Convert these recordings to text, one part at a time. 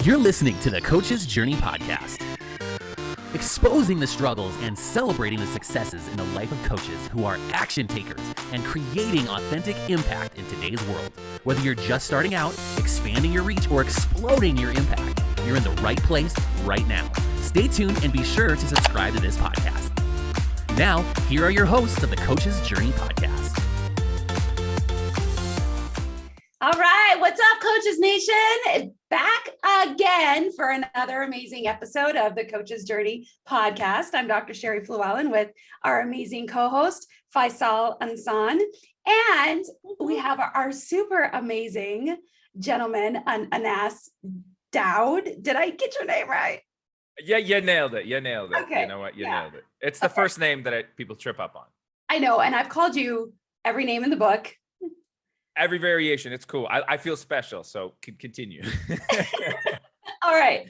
You're listening to the Coach's Journey podcast, exposing the struggles and celebrating the successes in the life of coaches who are action takers and creating authentic impact in today's world. Whether you're just starting out, expanding your reach, or exploding your impact, you're in the right place right now. Stay tuned and be sure to subscribe to this podcast. Now, here are your hosts of the Coach's Journey podcast. All right, what's up, Coaches Nation? Back again for another amazing episode of the Coach's Journey podcast. I'm Dr. Sheri with our amazing co-host, Faisal and and we have our super amazing gentleman, Anas Daoud. Did I get your name right? Yeah, you nailed it. Okay. You know what? You nailed it. It's the first name that people trip up on. I know, and I've called you every name in the book. Every variation. It's cool. I feel special, so continue. All right,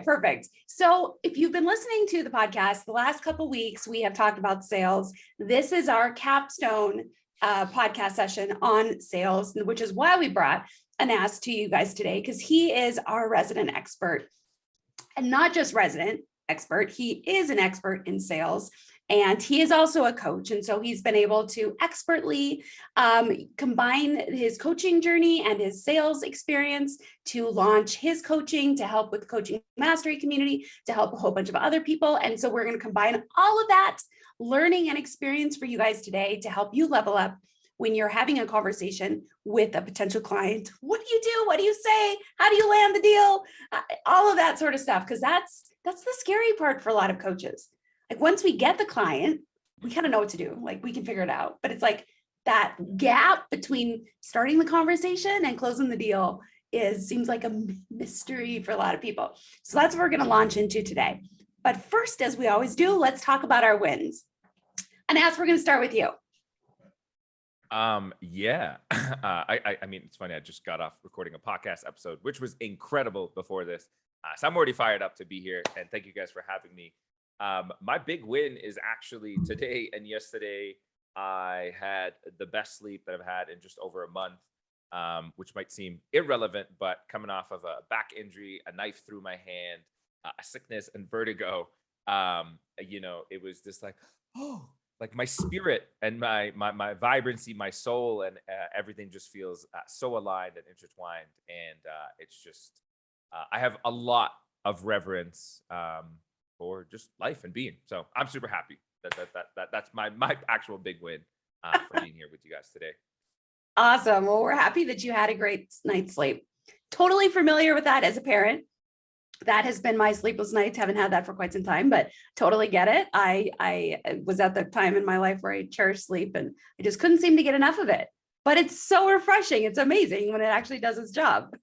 perfect. So if you've been listening to the podcast, the last couple of weeks, we have talked about sales. This is our capstone podcast session on sales, which is why we brought Anas to you guys today, because he is our resident expert. And not just resident expert, he is an expert in sales. And he is also a coach. And so he's been able to expertly combine his coaching journey and his sales experience to launch his coaching, to help with the coaching mastery community, to help a whole bunch of other people. And so we're going to combine all of that learning and experience for you guys today to help you level up when you're having a conversation with a potential client. What do you do? What do you say? How do you land the deal? All of that sort of stuff, because that's the scary part for a lot of coaches. Like once we get the client, we kind of know what to do. Like we can figure it out. But it's like that gap between starting the conversation and closing the deal seems like a mystery for a lot of people. So that's what we're going to launch into today. But first, as we always do, let's talk about our wins. And Anas, we're going to start with you. Yeah. I mean, it's funny. I just got off recording a podcast episode, which was incredible before this. So I'm already fired up to be here. And thank you guys for having me. My big win is actually today and yesterday. I had the best sleep that I've had in just over a month, which might seem irrelevant, but coming off of a back injury, a knife through my hand, a sickness and vertigo, it was just like, like my spirit and my vibrancy, my soul, and everything just feels so aligned and intertwined. And it's just, I have a lot of reverence for just life and being. So I'm super happy that's my actual big win for being here with you guys today. Awesome. Well, we're happy that you had a great night's sleep. Totally familiar with that as a parent. That has been my sleepless nights. Haven't had that for quite some time, but totally get it. I was at the time in my life where I cherished sleep and I just couldn't seem to get enough of it. But it's so refreshing. It's amazing when it actually does its job.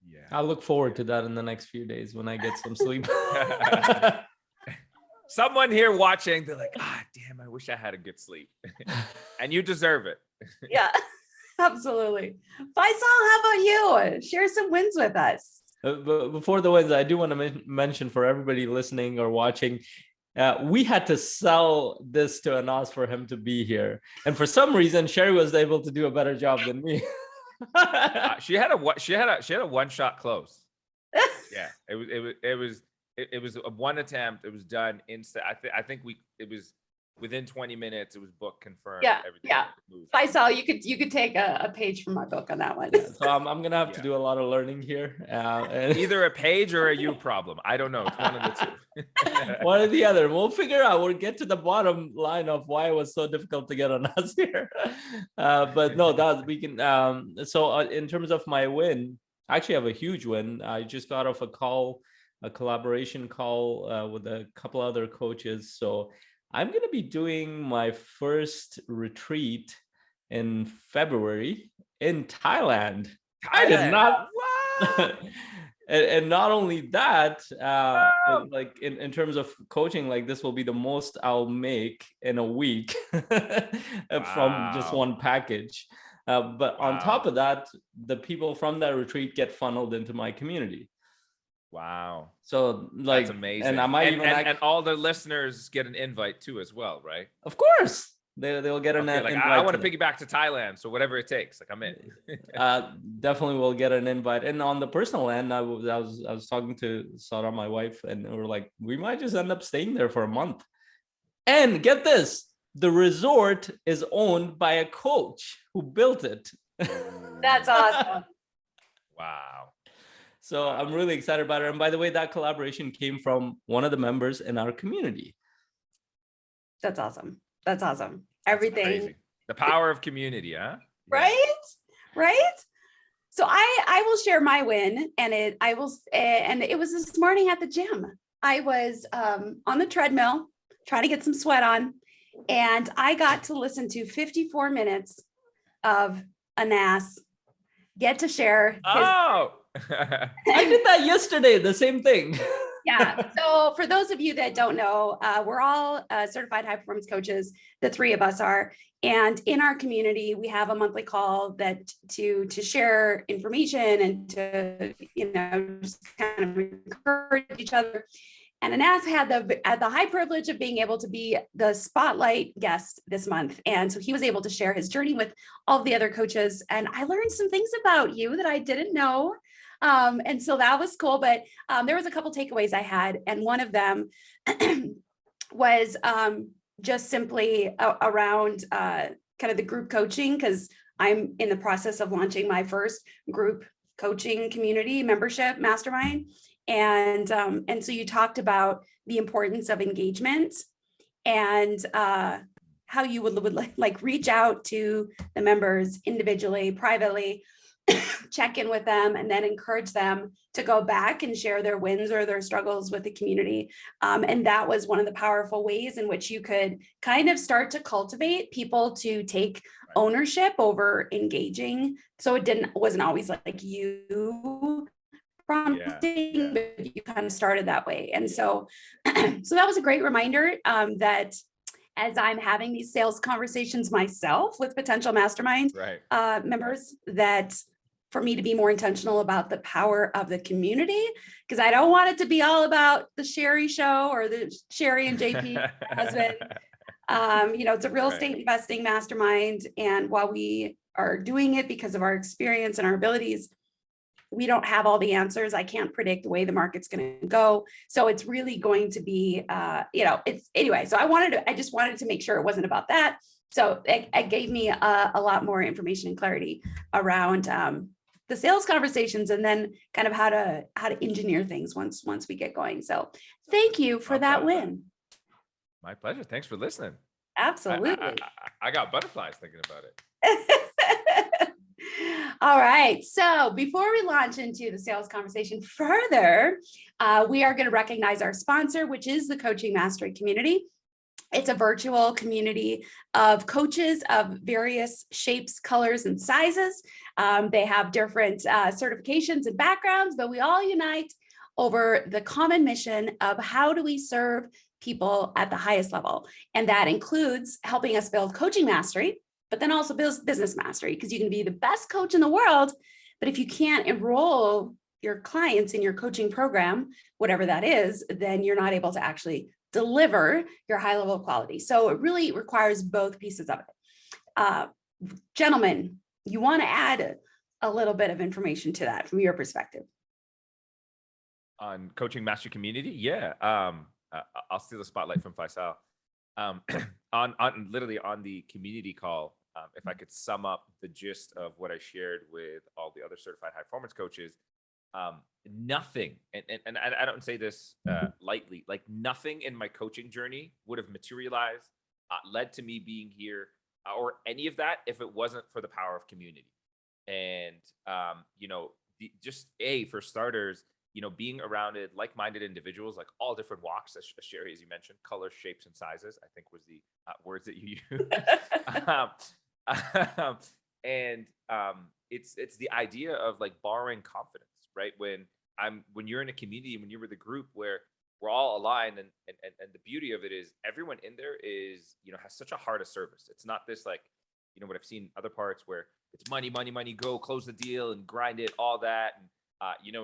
Yeah, I look forward to that in the next few days when I get some sleep. Someone here watching, they're like, damn, I wish I had a good sleep. And you deserve it. Yeah, absolutely. Faisal, how about you? Share some wins with us. Before the wins, I do want to mention for everybody listening or watching, we had to sell this to Anas for him to be here. And for some reason, Sheri was able to do a better job than me. She had a one-shot close. Yeah, it was a one attempt. It was done instant. I think it was within 20 minutes. It was book confirmed. Yeah, everything yeah. Faisal, you could take a page from my book on that one. Yeah, so I'm gonna have to do a lot of learning here. Either a page or a you problem. I don't know. It's one of the two. One or the other. We'll figure out. We'll get to the bottom line of why it was so difficult to get on us here. But no, that we can. So in terms of my win, I actually have a huge win. I just got off a collaboration call with a couple other coaches. So I'm going to be doing my first retreat in February in Thailand. I did not. And not only that, like in terms of coaching, like this will be the most I'll make in a week from just one package. But on top of that, the people from that retreat get funneled into my community. Wow. So like, that's amazing. And I might and all the listeners get an invite too as well, right? Of course. They'll get an Okay, like invite. I want to piggyback to Thailand, so whatever it takes, like I'm in. Definitely will get an invite. And on the personal end, I was talking to Sarah, my wife, and we're like, we might just end up staying there for a month. And get this, the resort is owned by a coach who built it. That's awesome. Wow. So I'm really excited about it. And by the way, that collaboration came from one of the members in our community. That's awesome. That's awesome. That's Everything. crazy. The power of community, huh? Right? Right? So I will share my win, and it was this morning at the gym. I was on the treadmill trying to get some sweat on, and I got to listen to 54 minutes of Anas get to share his. Oh, I did that yesterday, the same thing. Yeah. So for those of you that don't know, we're all certified high performance coaches. The three of us are. And in our community, we have a monthly call that to share information and to, just kind of encourage each other. And Anas had the high privilege of being able to be the spotlight guest this month. And so he was able to share his journey with all of the other coaches. And I learned some things about you that I didn't know. And so that was cool, but there was a couple takeaways I had, and one of them was just simply around kind of the group coaching, because I'm in the process of launching my first group coaching community membership mastermind, and so you talked about the importance of engagement and how you would like reach out to the members individually, privately, check in with them, and then encourage them to go back and share their wins or their struggles with the community. And that was one of the powerful ways in which you could kind of start to cultivate people to take ownership over engaging. So it wasn't always like you prompting, but you kind of started that way. And so, so that was a great reminder that as I'm having these sales conversations myself with potential mastermind members, that for me to be more intentional about the power of the community, because I don't want it to be all about the Sheri show or the Sheri and JP husband. It's a real estate investing mastermind. And while we are doing it because of our experience and our abilities, we don't have all the answers. I can't predict the way the market's going to go. So it's really going to be, it's anyway. So I just wanted to make sure it wasn't about that. So it gave me a lot more information and clarity around the sales conversations, and then kind of how to engineer things once we get going. So thank you for that win. My pleasure. Thanks for listening. Absolutely. I got butterflies thinking about it. All right. So before we launch into the sales conversation further, we are going to recognize our sponsor, which is the Coaching Mastery Community. It's a virtual community of coaches of various shapes, colors, and sizes. They have different certifications and backgrounds, but we all unite over the common mission of how do we serve people at the highest level. And that includes helping us build coaching mastery, but then also build business mastery, because you can be the best coach in the world, but if you can't enroll your clients in your coaching program, whatever that is, then you're not able to actually deliver your high level of quality. So it really requires both pieces of it. Gentlemen, you want to add a little bit of information to that from your perspective? On Coaching Mastery Community? Yeah. I'll steal the spotlight from Faisal. On literally on the community call, if I could sum up the gist of what I shared with all the other certified high performance coaches, nothing, and I don't say this lightly, like nothing in my coaching journey would have materialized, led to me being here, or any of that if it wasn't for the power of community. And for starters, being around like-minded individuals, like all different walks, as Sheri, as you mentioned, colors, shapes, and sizes, I think was the words that you used. It's the idea of like borrowing confidence, right? When you're in a community, when you're with a group where we're all aligned, and the beauty of it is everyone in there is, has such a heart of service. It's not this like, what I've seen other parts where it's money, go close the deal and grind it, all that. And,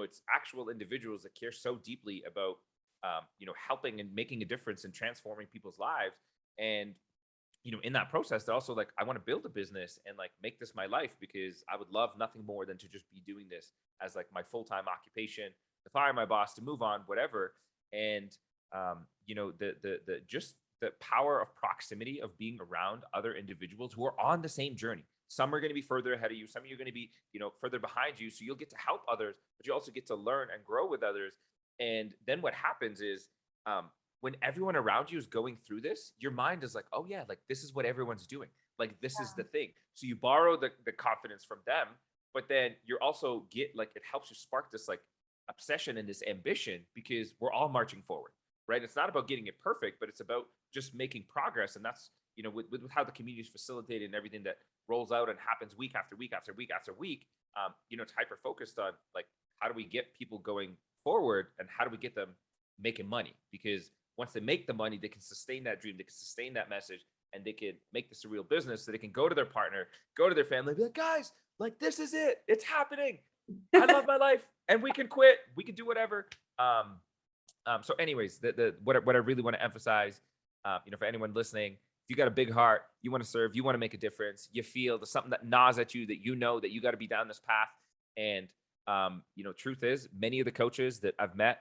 it's actual individuals that care so deeply about, helping and making a difference and transforming people's lives. And in that process, they're also like, I want to build a business and like make this my life, because I would love nothing more than to just be doing this as like my full-time occupation, to fire my boss, to move on, whatever. And the just the power of proximity, of being around other individuals who are on the same journey. Some are going to be further ahead of you. Some of you are going to be, further behind you. So you'll get to help others, but you also get to learn and grow with others. And then what happens is, when everyone around you is going through this, your mind is like, oh yeah, like this is what everyone's doing. Like this is the thing. So you borrow the confidence from them, but then you're also it helps you spark this like obsession and this ambition, because we're all marching forward, right? It's not about getting it perfect, but it's about just making progress. And that's, with how the community is facilitated and everything that rolls out and happens week after week after week after week, it's hyper focused on like, how do we get people going forward and how do we get them making money? Because once they make the money, they can sustain that dream, they can sustain that message, and they can make this a real business, so they can go to their partner, go to their family, be like, guys, like this is it, it's happening. I love my life, and we can quit, we can do whatever. So anyways, what I really want to emphasize, for anyone listening, if you got a big heart, you want to serve, you want to make a difference, you feel there's something that gnaws at you, that that you got to be down this path. And truth is, many of the coaches that I've met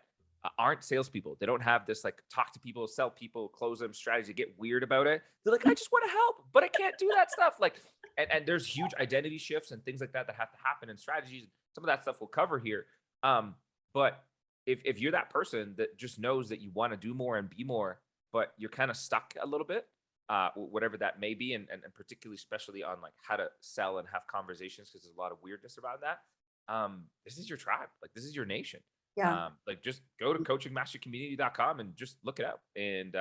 aren't salespeople. They don't have this like talk to people, sell people, close them strategy, get weird about it. They're like, I just want to help, but I can't do that stuff. Like, and there's huge identity shifts and things like that have to happen, and strategies. Some of that stuff we'll cover here. But if you're that person that just knows that you want to do more and be more, but you're kind of stuck a little bit, whatever that may be, and particularly especially on like how to sell and have conversations, because there's a lot of weirdness around that. This is your tribe. Like this is your nation. Yeah. Like just go to coachingmastercommunity.com and just look it out and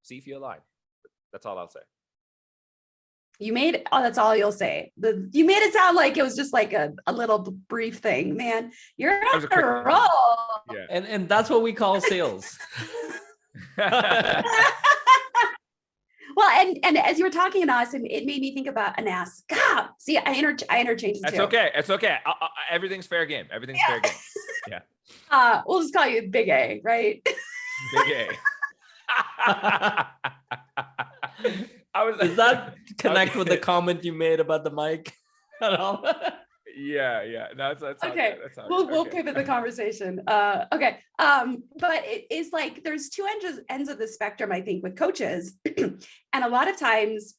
see if you align. That's all I'll say. That's all you'll say. You made it sound like it was just like a little brief thing, man. You're on a roll. Yeah. And that's what we call sales. Well, and as you were talking, Anas, it made me think about Anas. God, see, I interchange the That's two. okay. It's okay. Everything's fair game. Everything's fair game. Yeah. We'll just call you Big A, right? Big A. Does that connect with the comment you made about the mic at all? Yeah. No, that's okay. We'll pivot the conversation. Okay. But it is like there's two ends of the spectrum, I think, with coaches, and a lot of times.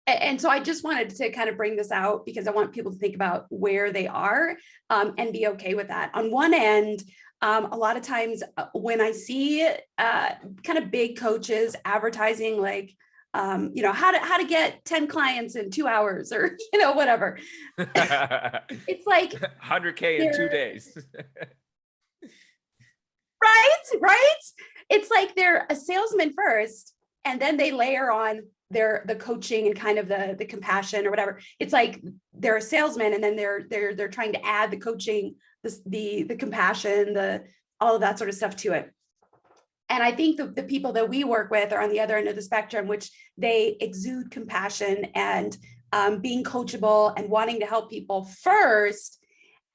And so I just wanted to kind of bring this out because I want people to think about where they are and be okay with that. On one end, a lot of times when I see kind of big coaches advertising like, how to get 10 clients in 2 hours or, whatever. It's like 100K in 2 days. Right. It's like they're a salesman first, and then they layer on the coaching and kind of the compassion or whatever. It's like they're a salesman, and then they're trying to add the coaching, the compassion, all of that sort of stuff to it. And I think the people that we work with are on the other end of the spectrum, which they exude compassion and being coachable and wanting to help people first.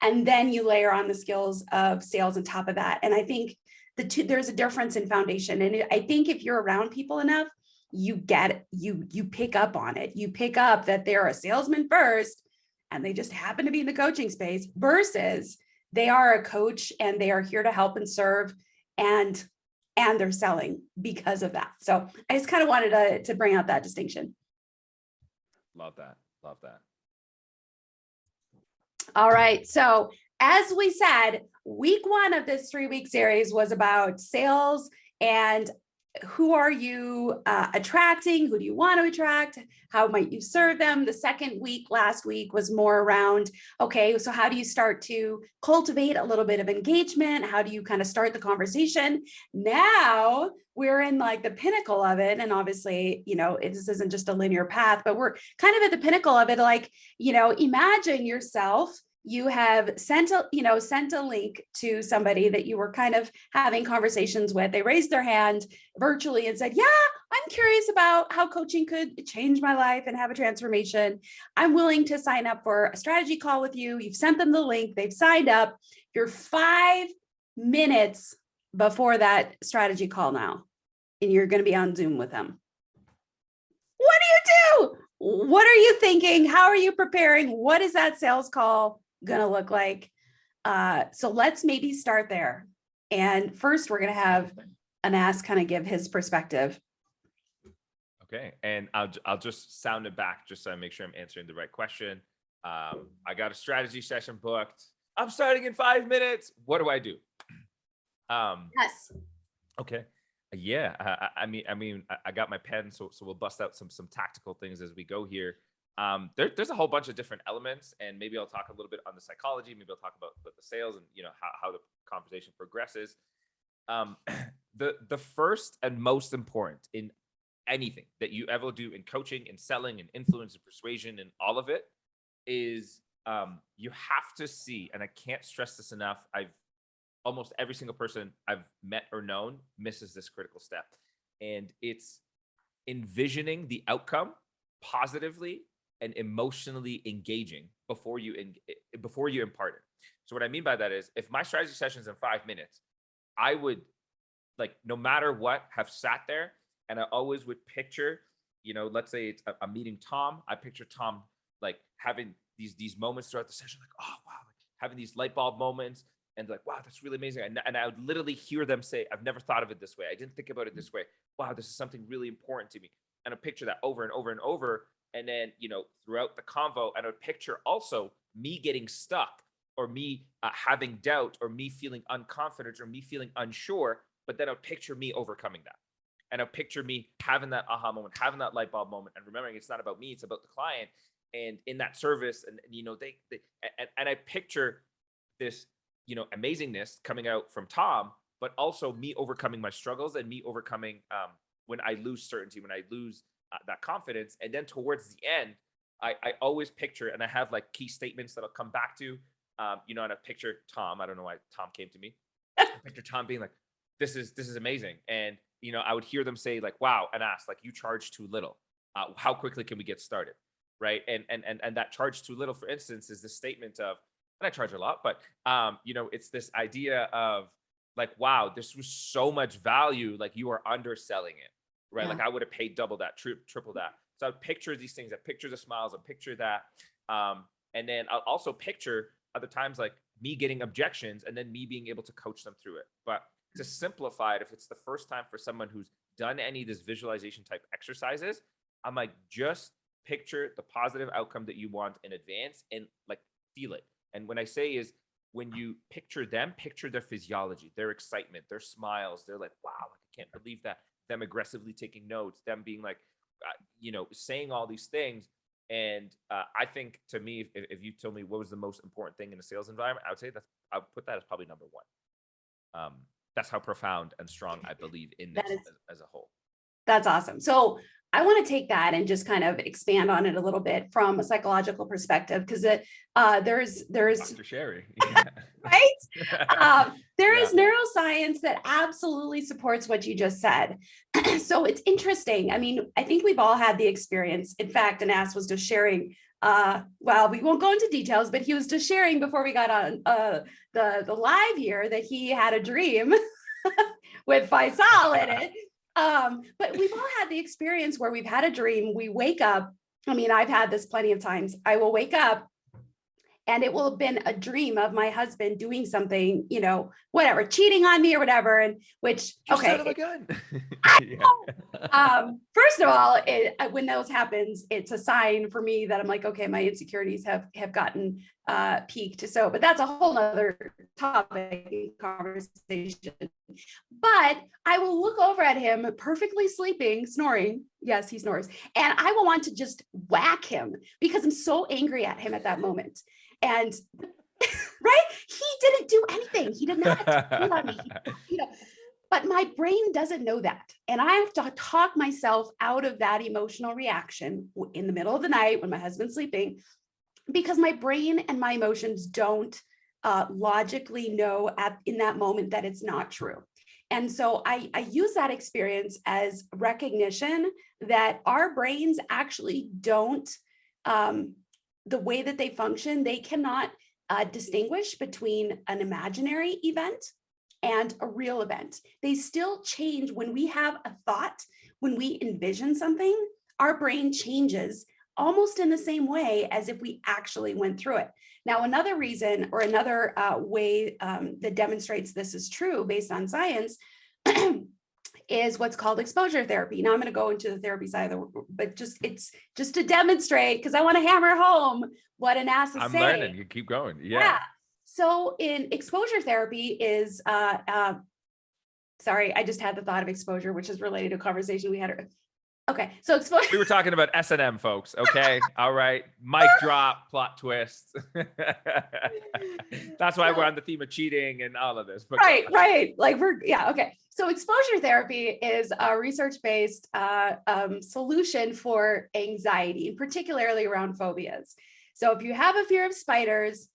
And then you layer on the skills of sales on top of that. And I think there's a difference in foundation. And I think if you're around people enough, you get it, you pick up on it. You pick up that they're a salesman first, and they just happen to be in the coaching space, versus they are a coach and they are here to help and serve, and they're selling because of that. So I just kind of wanted to bring out that distinction. Love that. All right. So as we said, week 1 of this 3-week series was about sales and who are you attracting? Who do you want to attract? How might you serve them? The second week, last week, was more around, okay, so how do you start to cultivate a little bit of engagement? How do you kind of start the conversation? Now we're in like the pinnacle of it. And obviously, this isn't just a linear path, but we're kind of at the pinnacle of it. Like, imagine yourself, you have sent a link to somebody that you were kind of having conversations with. They raised their hand virtually and said, yeah, I'm curious about how coaching could change my life and have a transformation. I'm willing to sign up for a strategy call with you. You've sent them the link. They've signed up. You're 5 minutes before that strategy call now, and you're going to be on Zoom with them. What Woo! What are you thinking? How are you preparing? What is that sales call going to look like? So let's maybe start there. And first, we're going to have Anas kind of give his perspective. Okay, and I'll just sound it back just so I make sure I'm answering the right question. I got a strategy session booked. I'm starting in 5 minutes. What do I do? Yes. Okay. Yeah. I mean, I got my pen, so we'll bust out some tactical things as we go here. There's a whole bunch of different elements, and maybe I'll talk a little bit on the psychology. Maybe I'll talk about the sales and how the conversation progresses. The first and most important in anything that you ever do in coaching and selling and influence and persuasion and all of it is you have to see, and I can't stress this enough. Almost every single person I've met or known misses this critical step, and it's envisioning the outcome positively and emotionally engaging before you impart it. So what I mean by that is, if my strategy session is in 5 minutes, I would, like, no matter what, have sat there, and I always would picture, let's say it's I'm meeting Tom. I picture Tom like having these moments throughout the session, like, oh wow, like having these light bulb moments, and like, wow, that's really amazing. And I would literally hear them say, I've never thought of it this way. I didn't think about it this way. Wow, this is something really important to me. And I picture that over and over and over. And then, throughout the convo, and I would picture also me getting stuck, or me having doubt, or me feeling unconfident, or me feeling unsure. But then I would picture me overcoming that. And I would picture me having that aha moment, having that light bulb moment, and remembering it's not about me, it's about the client. And in that service, and I picture this, amazingness coming out from Tom, but also me overcoming my struggles, and me overcoming when I lose certainty, when I lose that confidence. And then towards the end, I always picture, and I have like key statements that I'll come back to, and I picture Tom. I don't know why Tom came to me. I picture Tom being like, this is amazing. And, I would hear them say like, wow, and ask, like, you charge too little. How quickly can we get started? Right. And that charge too little, for instance, is the statement of, and I charge a lot, but it's this idea of like, wow, this was so much value, like you are underselling it, right? Yeah. Like I would have paid double that, triple that. So I would picture these things. I picture the smiles. I picture that, and then I'll also picture other times like me getting objections, and then me being able to coach them through it. But to simplify it, if it's the first time for someone who's done any of this visualization type exercises, I'm like, just picture the positive outcome that you want in advance, and like feel it. And when I say is, when you picture them, picture their physiology, their excitement, their smiles. They're like, wow, I can't believe that. Them aggressively taking notes, them being like, saying all these things. And I think, to me, if you told me what was the most important thing in a sales environment, I would say I would put that as probably number one. That's how profound and strong I believe in this as a whole. That's awesome. So I want to take that and just kind of expand on it a little bit from a psychological perspective, because there's Dr. Sheri, yeah. Right? There is neuroscience that absolutely supports what you just said. So it's interesting. I mean, I think we've all had the experience. In fact, Anas was just sharing. Well, we won't go into details, but he was just sharing before we got on the live here that he had a dream with Faisal in it. But we've all had the experience where we've had a dream. We wake up. I mean, I've had this plenty of times. I will wake up and it will have been a dream of my husband doing something, whatever, cheating on me or whatever. And which, okay. First of all, when those happens, it's a sign for me that I'm like, okay, my insecurities have gotten peaked. So, but that's a whole nother topic conversation. But I will look over at him perfectly sleeping, snoring. Yes, he snores. And I will want to just whack him because I'm so angry at him at that moment. And right, he didn't do anything. He did not cheat on me. But my brain doesn't know that. And I have to talk myself out of that emotional reaction in the middle of the night when my husband's sleeping, because my brain and my emotions don't logically know in that moment that it's not true. And so I use that experience as recognition that our brains actually don't, the way that they function, they cannot distinguish between an imaginary event and a real event. They still change when we have a thought, when we envision something. our brain changes almost in the same way as if we actually went through it. Now, another reason or another way that demonstrates this is true based on science is what's called exposure therapy. Now I'm going to go into the therapy side of the, but it's just to demonstrate, because I want to hammer home what Anas is I'm saying. learning. You keep going. Yeah. So in exposure therapy is, sorry, I just had the thought of exposure, which is related to a conversation we had. Okay, so exposure. We were talking about S&M, folks. Okay. All right. Mic drop, plot twist. That's why we're on the theme of cheating and all of this. But Right. Like okay. So exposure therapy is a research-based solution for anxiety, and particularly around phobias. So if you have a fear of spiders,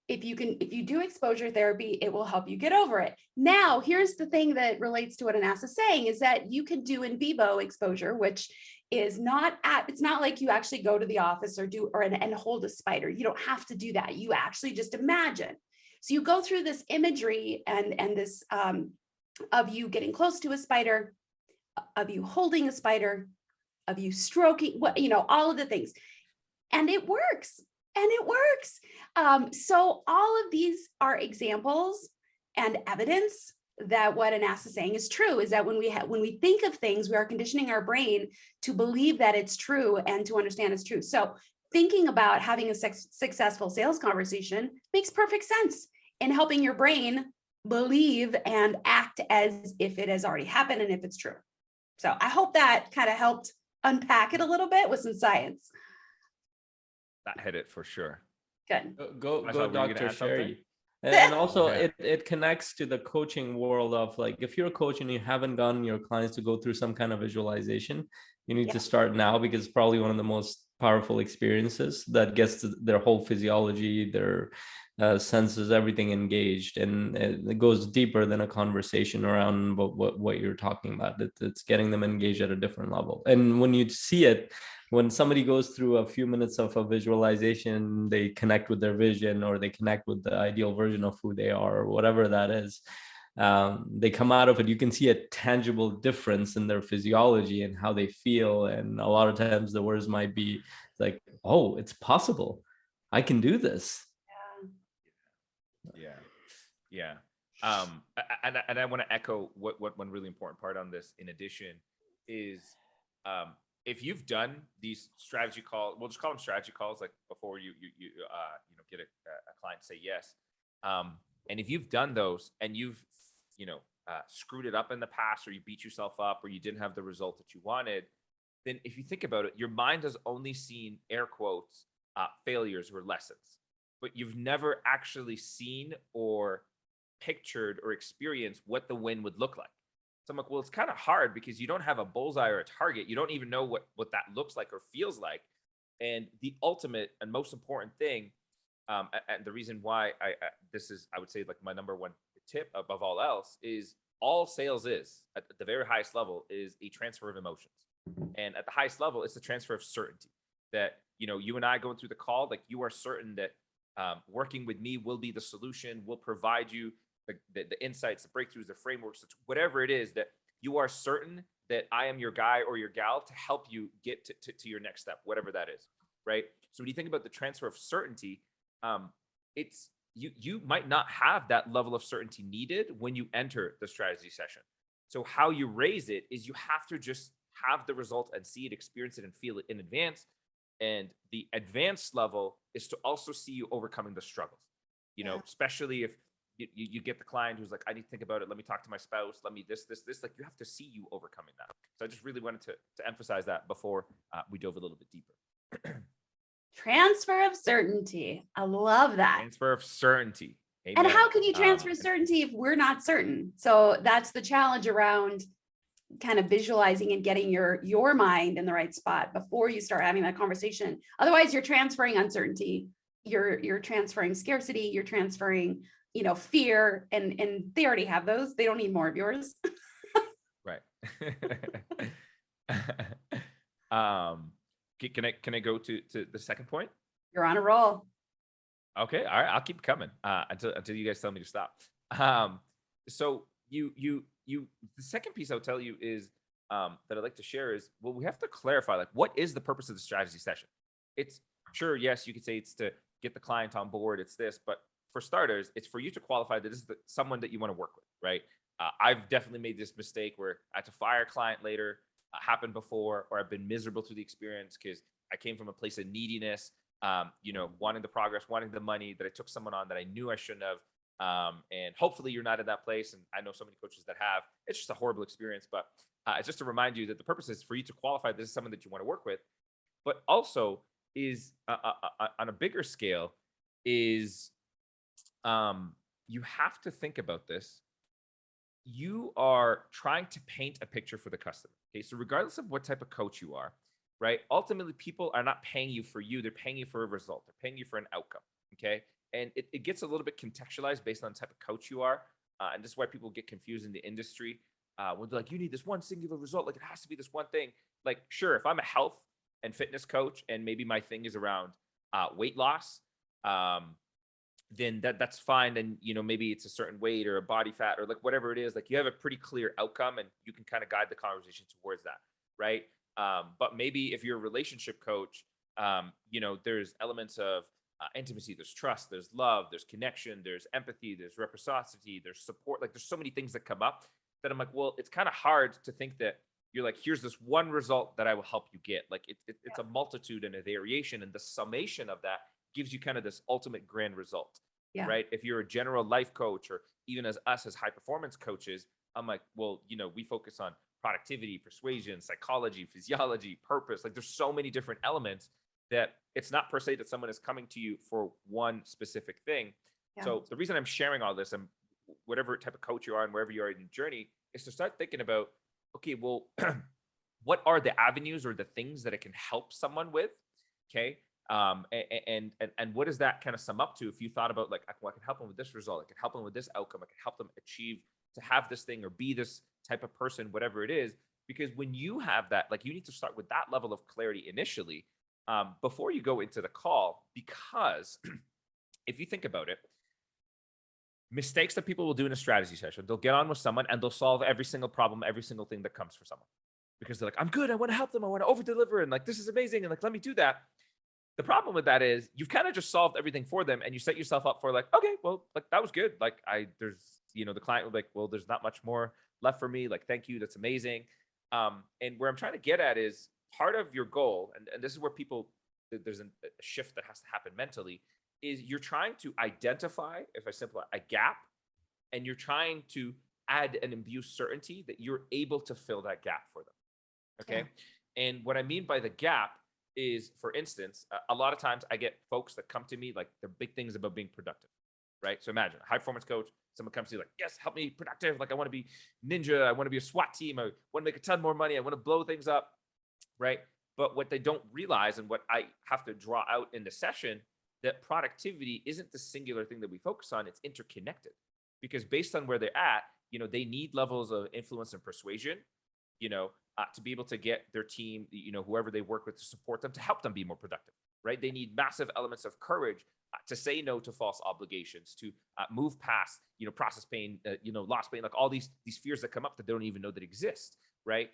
if you do exposure therapy, it will help you get over it. Now, here's the thing that relates to what Anas is saying, is that you can do in vivo exposure, which is it's not like you actually go to the office and hold a spider. You don't have to do that. You actually just imagine. So you go through this imagery and this of you getting close to a spider, of you holding a spider, of you stroking, all of the things. And it works. So all of these are examples and evidence that what Anas is saying is true, is that when we think of things, we are conditioning our brain to believe that it's true and to understand it's true. So thinking about having a successful sales conversation makes perfect sense in helping your brain believe and act as if it has already happened and if it's true. So I hope that kind of helped unpack it a little bit with some science. that hit it for sure. Good. Go, I thought we were Dr. gonna add something. Sheri. And also Yeah. it connects to the coaching world of, like, if you're a coach and you haven't gotten your clients to go through some kind of visualization, you need to start now, because it's probably one of the most powerful experiences that gets to their whole physiology, their senses, everything engaged, and it goes deeper than a conversation around what you're talking about. It's getting them engaged at a different level. And when you see it, when somebody goes through a few minutes of a visualization, they connect with their vision, or they connect with the ideal version of who they are, or whatever that is. They come out of it, you can see a tangible difference in their physiology and how they feel. And a lot of times the words might be like, oh, it's possible. I can do this. Yeah. And I want to echo what one really important part on this, in addition, is if you've done these strategy calls, we'll just call them strategy calls, like before you get a client to say yes. And if you've done those and you've screwed it up in the past, or you beat yourself up, or you didn't have the result that you wanted, then if you think about it, your mind has only seen, air quotes, failures or lessons, but you've never actually seen or pictured or experienced what the win would look like. So I'm like, well, it's kind of hard because you don't have a bullseye or a target. You don't even know what that looks like or feels like. And the ultimate and most important thing, and the reason why this is, I would say, like my number one tip above all else, is all sales is, at the very highest level, is a transfer of emotions. And at the highest level, it's the transfer of certainty. That, you and I going through the call, like, you are certain that working with me will be the solution, will provide you the insights, the breakthroughs, the frameworks, whatever it is, that you are certain that I am your guy or your gal to help you get to your next step, whatever that is, right? So when you think about the transfer of certainty, it's you might not have that level of certainty needed when you enter the strategy session. So how you raise it is you have to just have the result and see it, experience it, and feel it in advance. And the advanced level is to also see you overcoming the struggles, especially if you get the client who's like, I need to think about it. Let me talk to my spouse. Let me this. Like, you have to see you overcoming that. So I just really wanted to emphasize that before we dove a little bit deeper. Transfer of certainty. I love that. Transfer of certainty. Amen. And how can you transfer certainty if we're not certain? So that's the challenge around kind of visualizing and getting your mind in the right spot before you start having that conversation. Otherwise, you're transferring uncertainty. You're transferring scarcity. You're transferring, fear, and they already have those. They don't need more of yours. Right. Can I go to the second point? You're on a roll. Okay. All right. I'll keep coming until you guys tell me to stop. So the second piece I'll tell you is that I'd like to share is, well, we have to clarify, like, what is the purpose of the strategy session? It's sure, yes, you could say it's to get the client on board. It's this, but for starters, it's for you to qualify that this is someone that you want to work with, right? I've definitely made this mistake where I had to fire a client later, happened before, or I've been miserable through the experience because I came from a place of neediness, wanting the progress, wanting the money, that I took someone on that I knew I shouldn't have. And hopefully you're not in that place. And I know so many coaches that have. It's just a horrible experience. But it's just to remind you that the purpose is for you to qualify this is someone that you want to work with, but also is on a bigger scale is you have to think about this. You are trying to paint a picture for the customer. Okay, so regardless of what type of coach you are, right? Ultimately, people are not paying you for you; they're paying you for a result. They're paying you for an outcome. Okay, and it gets a little bit contextualized based on the type of coach you are, and this is why people get confused in the industry. When they're like, you need this one singular result, like it has to be this one thing. Like, sure, if I'm a health and fitness coach, and maybe my thing is around weight loss, then that's fine. And maybe it's a certain weight or a body fat or like whatever it is. Like you have a pretty clear outcome, and you can kind of guide the conversation towards that, right? But maybe if you're a relationship coach, there's elements of intimacy, there's trust, there's love, there's connection, there's empathy, there's reciprocity, there's support. Like there's so many things that come up that I'm like, well, it's kind of hard to think that you're like, here's this one result that I will help you get. Like it's a multitude and a variation, and the summation of that gives you kind of this ultimate grand result, right? If you're a general life coach, or even as us as high performance coaches, I'm like, well, we focus on productivity, persuasion, psychology, physiology, purpose. Like there's so many different elements that it's not per se that someone is coming to you for one specific thing. So the reason I'm sharing all this, and whatever type of coach you are and wherever you are in your journey, is to start thinking about, okay, well, what are the avenues or the things that it can help someone with? Okay. And what does that kind of sum up to? If you thought about like, well, I can help them with this result, I can help them with this outcome, I can help them achieve to have this thing or be this type of person, whatever it is. Because when you have that, like you need to start with that level of clarity initially, before you go into the call. Because if you think about it, mistakes that people will do in a strategy session, they'll get on with someone and they'll solve every single problem, every single thing that comes for someone, because they're like, I'm good, I want to help them, I want to over deliver, and like this is amazing, and like let me do that. The problem with that is you've kind of just solved everything for them, and you set yourself up for like, okay, well, like that was good. Like there's, the client would be like, well, there's not much more left for me. Like, thank you, that's amazing. And where I'm trying to get at is part of your goal, and this is where there's a shift that has to happen mentally, is you're trying to identify, if I simplify, a gap, and you're trying to add and imbue certainty that you're able to fill that gap for them. Okay. Yeah. And what I mean by the gap is, for instance, a lot of times I get folks that come to me, like they're big things about being productive, right? So imagine a high performance coach, someone comes to you like, yes, help me productive. Like I want to be ninja. I want to be a SWAT team. I want to make a ton more money. I want to blow things up, right? But what they don't realize, and what I have to draw out in the session, that productivity isn't the singular thing that we focus on. It's interconnected, because based on where they're at, they need levels of influence and persuasion, to be able to get their team, whoever they work with, to support them, to help them be more productive, right? They need massive elements of courage to say no to false obligations, to move past, process pain, loss pain, like all these fears that come up that they don't even know that exist, right?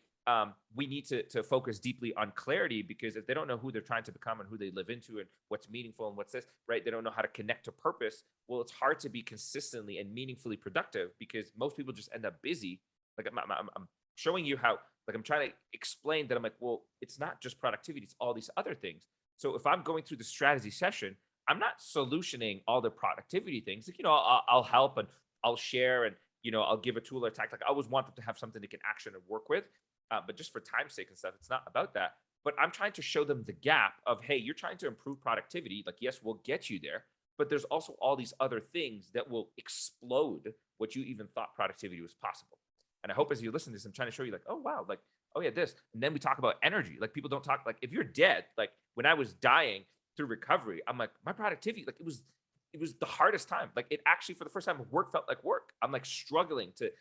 We need to focus deeply on clarity, because if they don't know who they're trying to become and who they live into and what's meaningful and what's this, right? They don't know how to connect to purpose. Well, it's hard to be consistently and meaningfully productive, because most people just end up busy. Like I'm showing you how, like I'm trying to explain that I'm like, well, it's not just productivity, it's all these other things. So if I'm going through the strategy session, I'm not solutioning all the productivity things. Like, I'll help and I'll share, and, I'll give a tool or tactic. Like I always want them to have something they can action and work with. But just for time's sake and stuff, it's not about that. But I'm trying to show them the gap of, hey, you're trying to improve productivity. Like, yes, we'll get you there, but there's also all these other things that will explode what you even thought productivity was possible. And I hope as you listen to this, I'm trying to show you like, oh, wow, like, oh yeah, this. And then we talk about energy. Like people don't talk, like if you're dead, like when I was dying through recovery, I'm like, my productivity, like it was the hardest time. Like it actually, for the first time, work felt like work. I'm like struggling to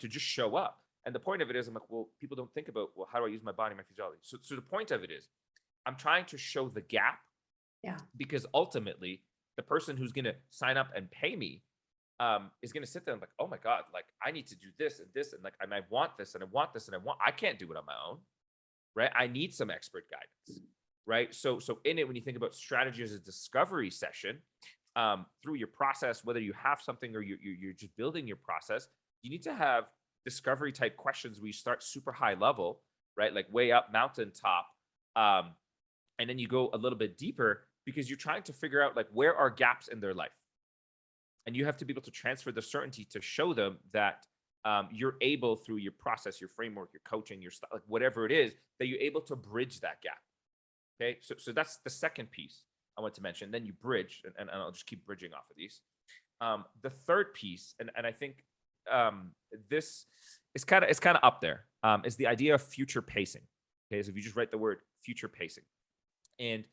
just show up. And the point of it is, I'm like, well, people don't think about, well, how do I use my body, my physiology? So the point of it is, I'm trying to show the gap. Yeah. Because ultimately, the person who's going to sign up and pay me is going to sit there and like, oh my God, like I need to do this and this, and like, and I want this and I want this and I can't do it on my own, right? I need some expert guidance, right? So in it, when you think about strategy as a discovery session, through your process, whether you have something or you're just building your process, you need to have discovery type questions where you start super high level, right? Like way up mountaintop. And then you go a little bit deeper because you're trying to figure out like where are gaps in their life. And you have to be able to transfer the certainty to show them that you're able through your process, your framework, your coaching, your stuff, like whatever it is, that you're able to bridge that gap. Okay. So that's the second piece I want to mention. Then you bridge, and I'll just keep bridging off of these. The third piece, and I think this is kind of up there, is the idea of future pacing. Okay. So if you just write the word future pacing, and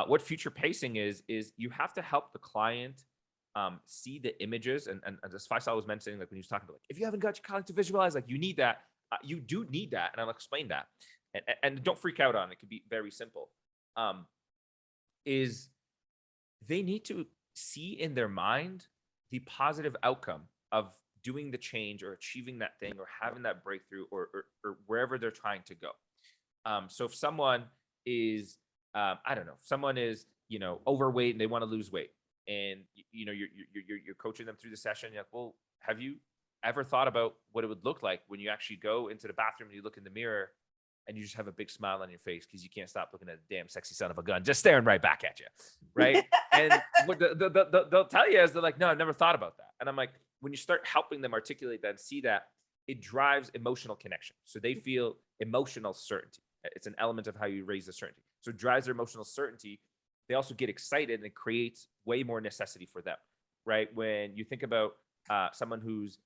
what future pacing is you have to help the client see the images, and as Faisal was mentioning, like when he was talking about, like, if you haven't got your client to visualize, like you need that, you do need that, and I'll explain that, and don't freak out on it. It could be very simple. Is they need to see in their mind the positive outcome of doing the change or achieving that thing or having that breakthrough or wherever they're trying to go. So if someone is, I don't know, if someone is, overweight and they want to lose weight, and you're coaching them through the session, you're like, well, have you ever thought about what it would look like when you actually go into the bathroom and you look in the mirror and you just have a big smile on your face because you can't stop looking at the damn sexy son of a gun just staring right back at you, right? And what they'll tell you is they're like, no, I've never thought about that. And I'm like, when you start helping them articulate that and see that, it drives emotional connection. So they feel emotional certainty. It's an element of how you raise the certainty. So it drives their emotional certainty. They also get excited, and it creates way more necessity for them, right? When you think about someone who's,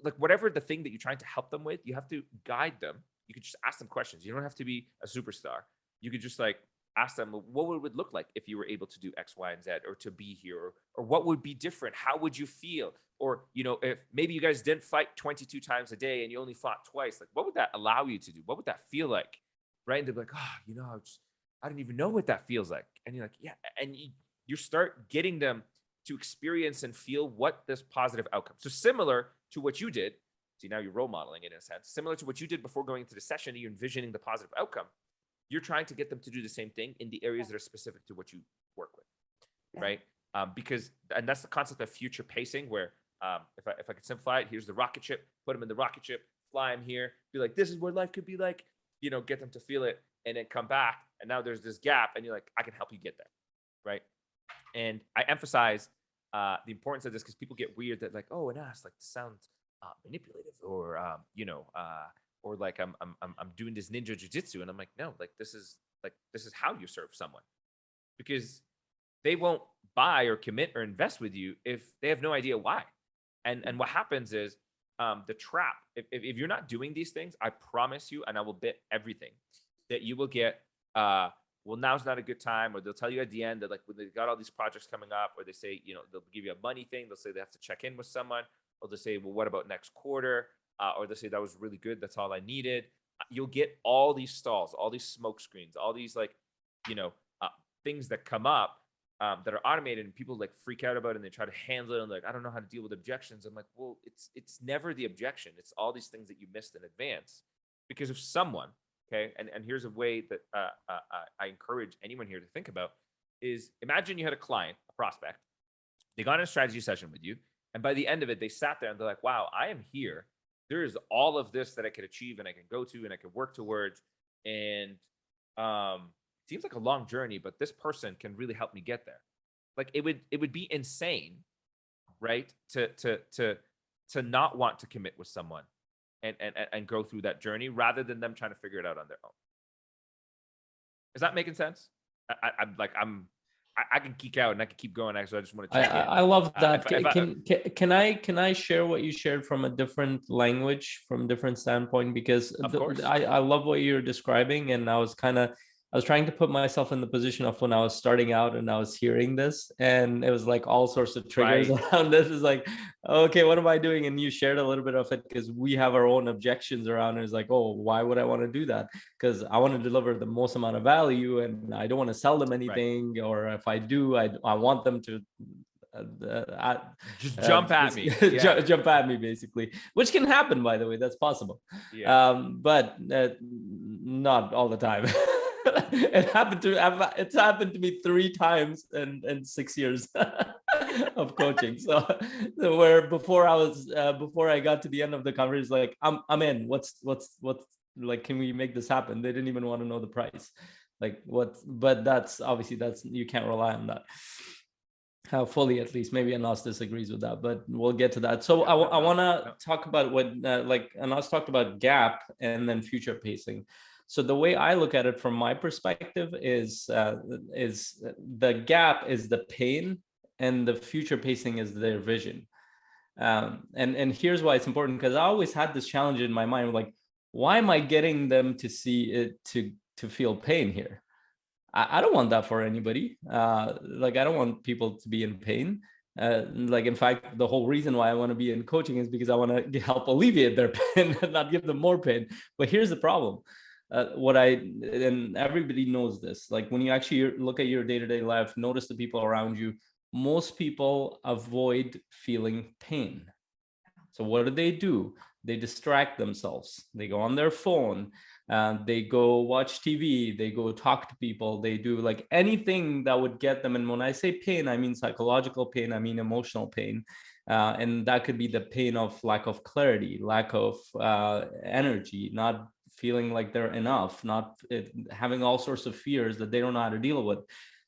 like whatever the thing that you're trying to help them with, you have to guide them. You could just ask them questions. You don't have to be a superstar. You could just like ask them, what would it look like if you were able to do X, Y, and Z, or to be here, or what would be different? How would you feel? Or, if maybe you guys didn't fight 22 times a day and you only fought twice, like what would that allow you to do? What would that feel like? Right? And they'd be like, I don't even know what that feels like. And you're like, yeah. And you start getting them to experience and feel what this positive outcome. So similar to what you did. See, now you're role modeling it in a sense. Similar to what you did before going into the session, you're envisioning the positive outcome. You're trying to get them to do the same thing in the areas that are specific to what you work with, right? And that's the concept of future pacing, where if I could simplify it, here's the rocket ship, put them in the rocket ship, fly them here, be like, this is what life could be like, get them to feel it, and then come back. And now there's this gap, and you're like, I can help you get there, right? And I emphasize the importance of this because people get weird that like, oh, Anas, like this sounds manipulative, or or like I'm doing this ninja jujitsu, and I'm like, no, like this is how you serve someone, because they won't buy or commit or invest with you if they have no idea why. And what happens is the trap. If you're not doing these things, I promise you, and I will bet everything that you will get. Well, now's not a good time, or they'll tell you at the end that like when they got all these projects coming up, or they say, they'll give you a money thing. They'll say they have to check in with someone. Or they'll say, well, what about next quarter? Or they'll say that was really good. That's all I needed. You'll get all these stalls, all these smoke screens, all these like, things that come up that are automated, and people like freak out about it, and they try to handle it. And like, I don't know how to deal with objections. I'm like, well, it's never the objection. It's all these things that you missed in advance. Because if someone, okay, and here's a way that I encourage anyone here to think about is, imagine you had a client, a prospect, they got in a strategy session with you. And by the end of it, they sat there and they're like, wow, I am here. There is all of this that I could achieve and I can go to and I can work towards. And it seems like a long journey, but this person can really help me get there. Like it would be insane, right? To not want to commit with someone and go through that journey rather than them trying to figure it out on their own. Is that making sense? I can geek out and I can keep going. Actually, I just want to check in. I love that. Can I share what you shared from a different language, from different standpoint? Because I love what you're describing, and I was trying to put myself in the position of when I was starting out and I was hearing this, and it was like all sorts of triggers around this. It's like, okay, what am I doing? And you shared a little bit of it because we have our own objections around it. It's like, oh, why would I want to do that? Because I want to deliver the most amount of value, and I don't want to sell them anything. Or if I do, I want them to Just jump at me. Yeah. Jump at me, basically, which can happen, by the way. That's possible. Yeah. But not all the time. It's happened to me 3 times in 6 years of coaching. So where before I got to the end of the conference, like I'm in. What's like, can we make this happen? They didn't even want to know the price. Like what? But that's you can't rely on that. Fully, at least. Maybe Anas disagrees with that, but we'll get to that. So I want to talk about what like Anas talked about gap and then future pacing. So the way I look at it from my perspective is the gap is the pain and the future pacing is their vision. And here's why it's important, because I always had this challenge in my mind, like, why am I getting them to see it to feel pain here? I don't want that for anybody. Like, I don't want people to be in pain. Like, in fact, the whole reason why I want to be in coaching is because I want to help alleviate their pain and not give them more pain. But here's the problem. And everybody knows this, like when you actually look at your day-to-day life, notice the people around you, most people avoid feeling pain. So what do? They distract themselves. They go on their phone, they go watch TV, they go talk to people, they do like anything that would get them. And when I say pain, I mean psychological pain, I mean emotional pain. And that could be the pain of lack of clarity, lack of energy, not feeling like they're enough, not having all sorts of fears that they don't know how to deal with.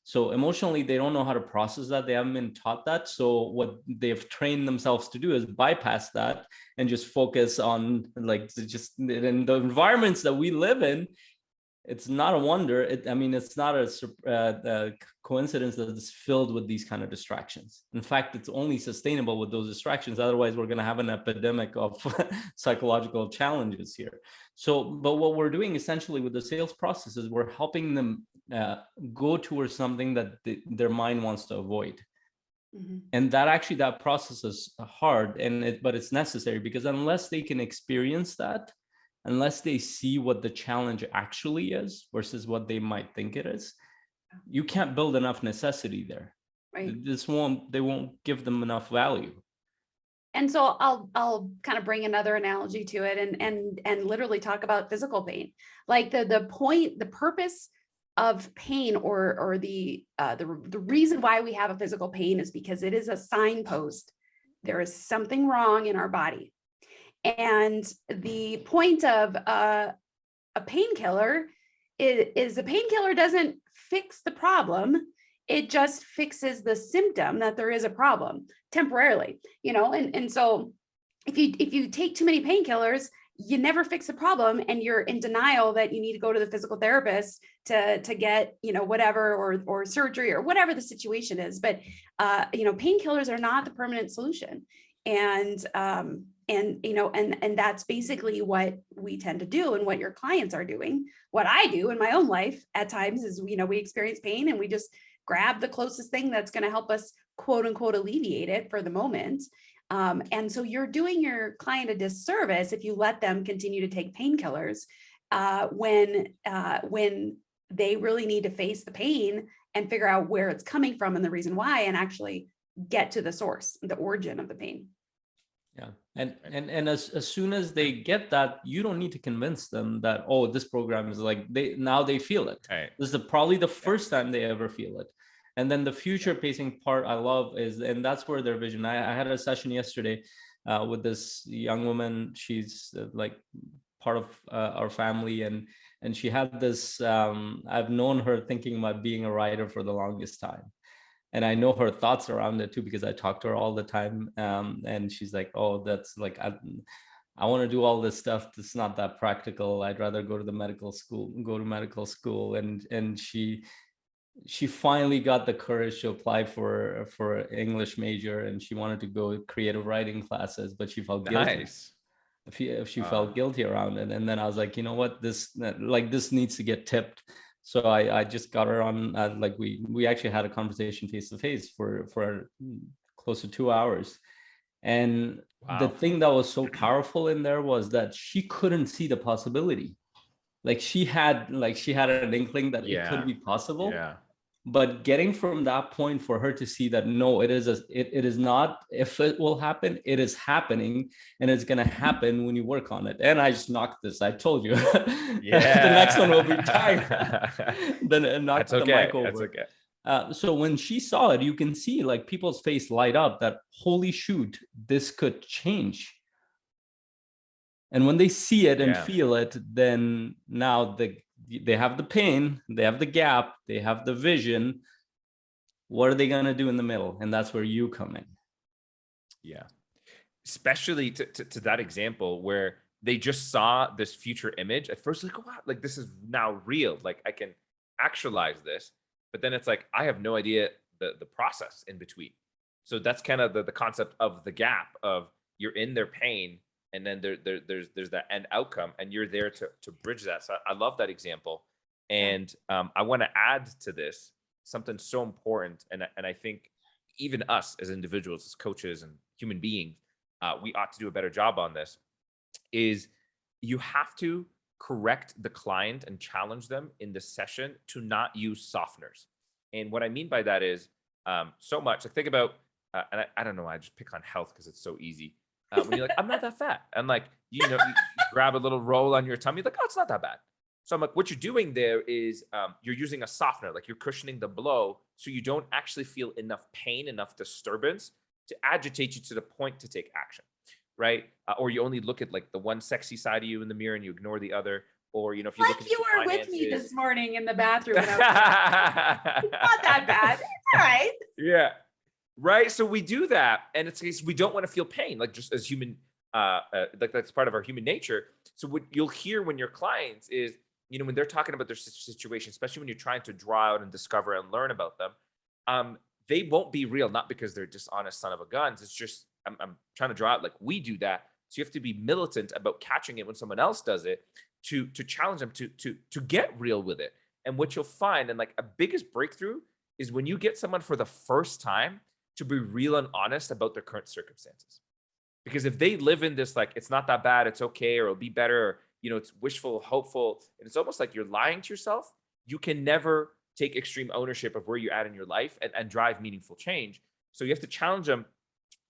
So emotionally, they don't know how to process that. They haven't been taught that. So what they've trained themselves to do is bypass that and just focus on like just in the environments that we live in. It's not a wonder. It's not a coincidence that it's filled with these kind of distractions. In fact, it's only sustainable with those distractions. Otherwise, we're going to have an epidemic of psychological challenges here. So, but what we're doing essentially with the sales process is we're helping them go towards something that their mind wants to avoid. Mm-hmm. And that process is hard, but it's necessary, because unless they can experience that, unless they see what the challenge actually is versus what they might think it is, you can't build enough necessity there. Right. They won't give them enough value. And so I'll kind of bring another analogy to it and literally talk about physical pain. Like the purpose of pain or the reason why we have a physical pain is because it is a signpost. There is something wrong in our body. And the point of a painkiller is a painkiller doesn't fix the problem. It just fixes the symptom that there is a problem temporarily, and so if you take too many painkillers, you never fix the problem, and you're in denial that you need to go to the physical therapist to get, whatever, or surgery or whatever the situation is. But painkillers are not the permanent solution. And that's basically what we tend to do, and what your clients are doing. What I do in my own life at times is, we experience pain and we just grab the closest thing that's going to help us, quote unquote, alleviate it for the moment. And so you're doing your client a disservice if you let them continue to take painkillers when they really need to face the pain and figure out where it's coming from and the reason why, and actually get to the source, the origin of the pain. Yeah. And as soon as they get that, you don't need to convince them that, oh, this program is like, they feel it. Right. This is probably the first time they ever feel it. And then the future pacing part I love and that's where their vision. I had a session yesterday with this young woman. She's like part of our family, and she had this, I've known her thinking about being a writer for the longest time. And I know her thoughts around it too, because I talk to her all the time. And she's like, oh, that's like, I want to do all this stuff. It's not that practical. I'd rather go to medical school. And she finally got the courage to apply for an English major, and she wanted to go creative writing classes, but she felt guilty. Nice. She felt guilty around it. And then I was like, you know what, this needs to get tipped. So I just got her on, like we actually had a conversation face to face for close to 2 hours. And wow. The thing that was so powerful in there was that she couldn't see the possibility. Like she had an inkling that it could be possible. Yeah. But getting from that point for her to see that no, it is not if it will happen, it is happening, and it's going to happen when you work on it. And I just knocked this. I told you. Yeah. The next one will be tired. Then knocked That's the okay. mic over. That's okay. So when she saw it, you can see like people's face light up that holy shoot, this could change. And when they see it and feel it, then now they have the pain, they have the gap, they have the vision. What are they going to do in the middle? And that's where you come in. Yeah. Especially to that example where they just saw this future image. At first, like, oh, wow, like this is now real. Like I can actualize this. But then it's like, I have no idea the process in between. So that's kind of the concept of the gap of you're in their pain, and then there's that end outcome, and you're there to bridge that. So I love that example. And I want to add to this something so important. And I think even us as individuals, as coaches and human beings, we ought to do a better job on this, is you have to correct the client and challenge them in the session to not use softeners. And what I mean by that is so much, like think about, and I don't know, I just pick on health because it's so easy. When you're like, I'm not that fat. And like, you grab a little roll on your tummy, like, oh, it's not that bad. So I'm like, what you're doing there is you're using a softener, like you're cushioning the blow so you don't actually feel enough pain, enough disturbance to agitate you to the point to take action, right? Or you only look at like the one sexy side of you in the mirror and you ignore the other. Or, if you look at you were finances, with me this morning in the bathroom. And I was like, not that bad. It's all right. Yeah. Right. So we do that. And it's we don't want to feel pain, like just as human, like that's part of our human nature. So what you'll hear when your clients is, when they're talking about their situation, especially when you're trying to draw out and discover and learn about them, they won't be real, not because they're dishonest son of a guns. It's just, I'm trying to draw out like we do that. So you have to be militant about catching it when someone else does it to challenge them to get real with it. And what you'll find, and like a biggest breakthrough is when you get someone for the first time to be real and honest about their current circumstances. Because if they live in this, like, it's not that bad, it's okay, or it'll be better, or, it's wishful, hopeful, and it's almost like you're lying to yourself, you can never take extreme ownership of where you're at in your life and drive meaningful change. So you have to challenge them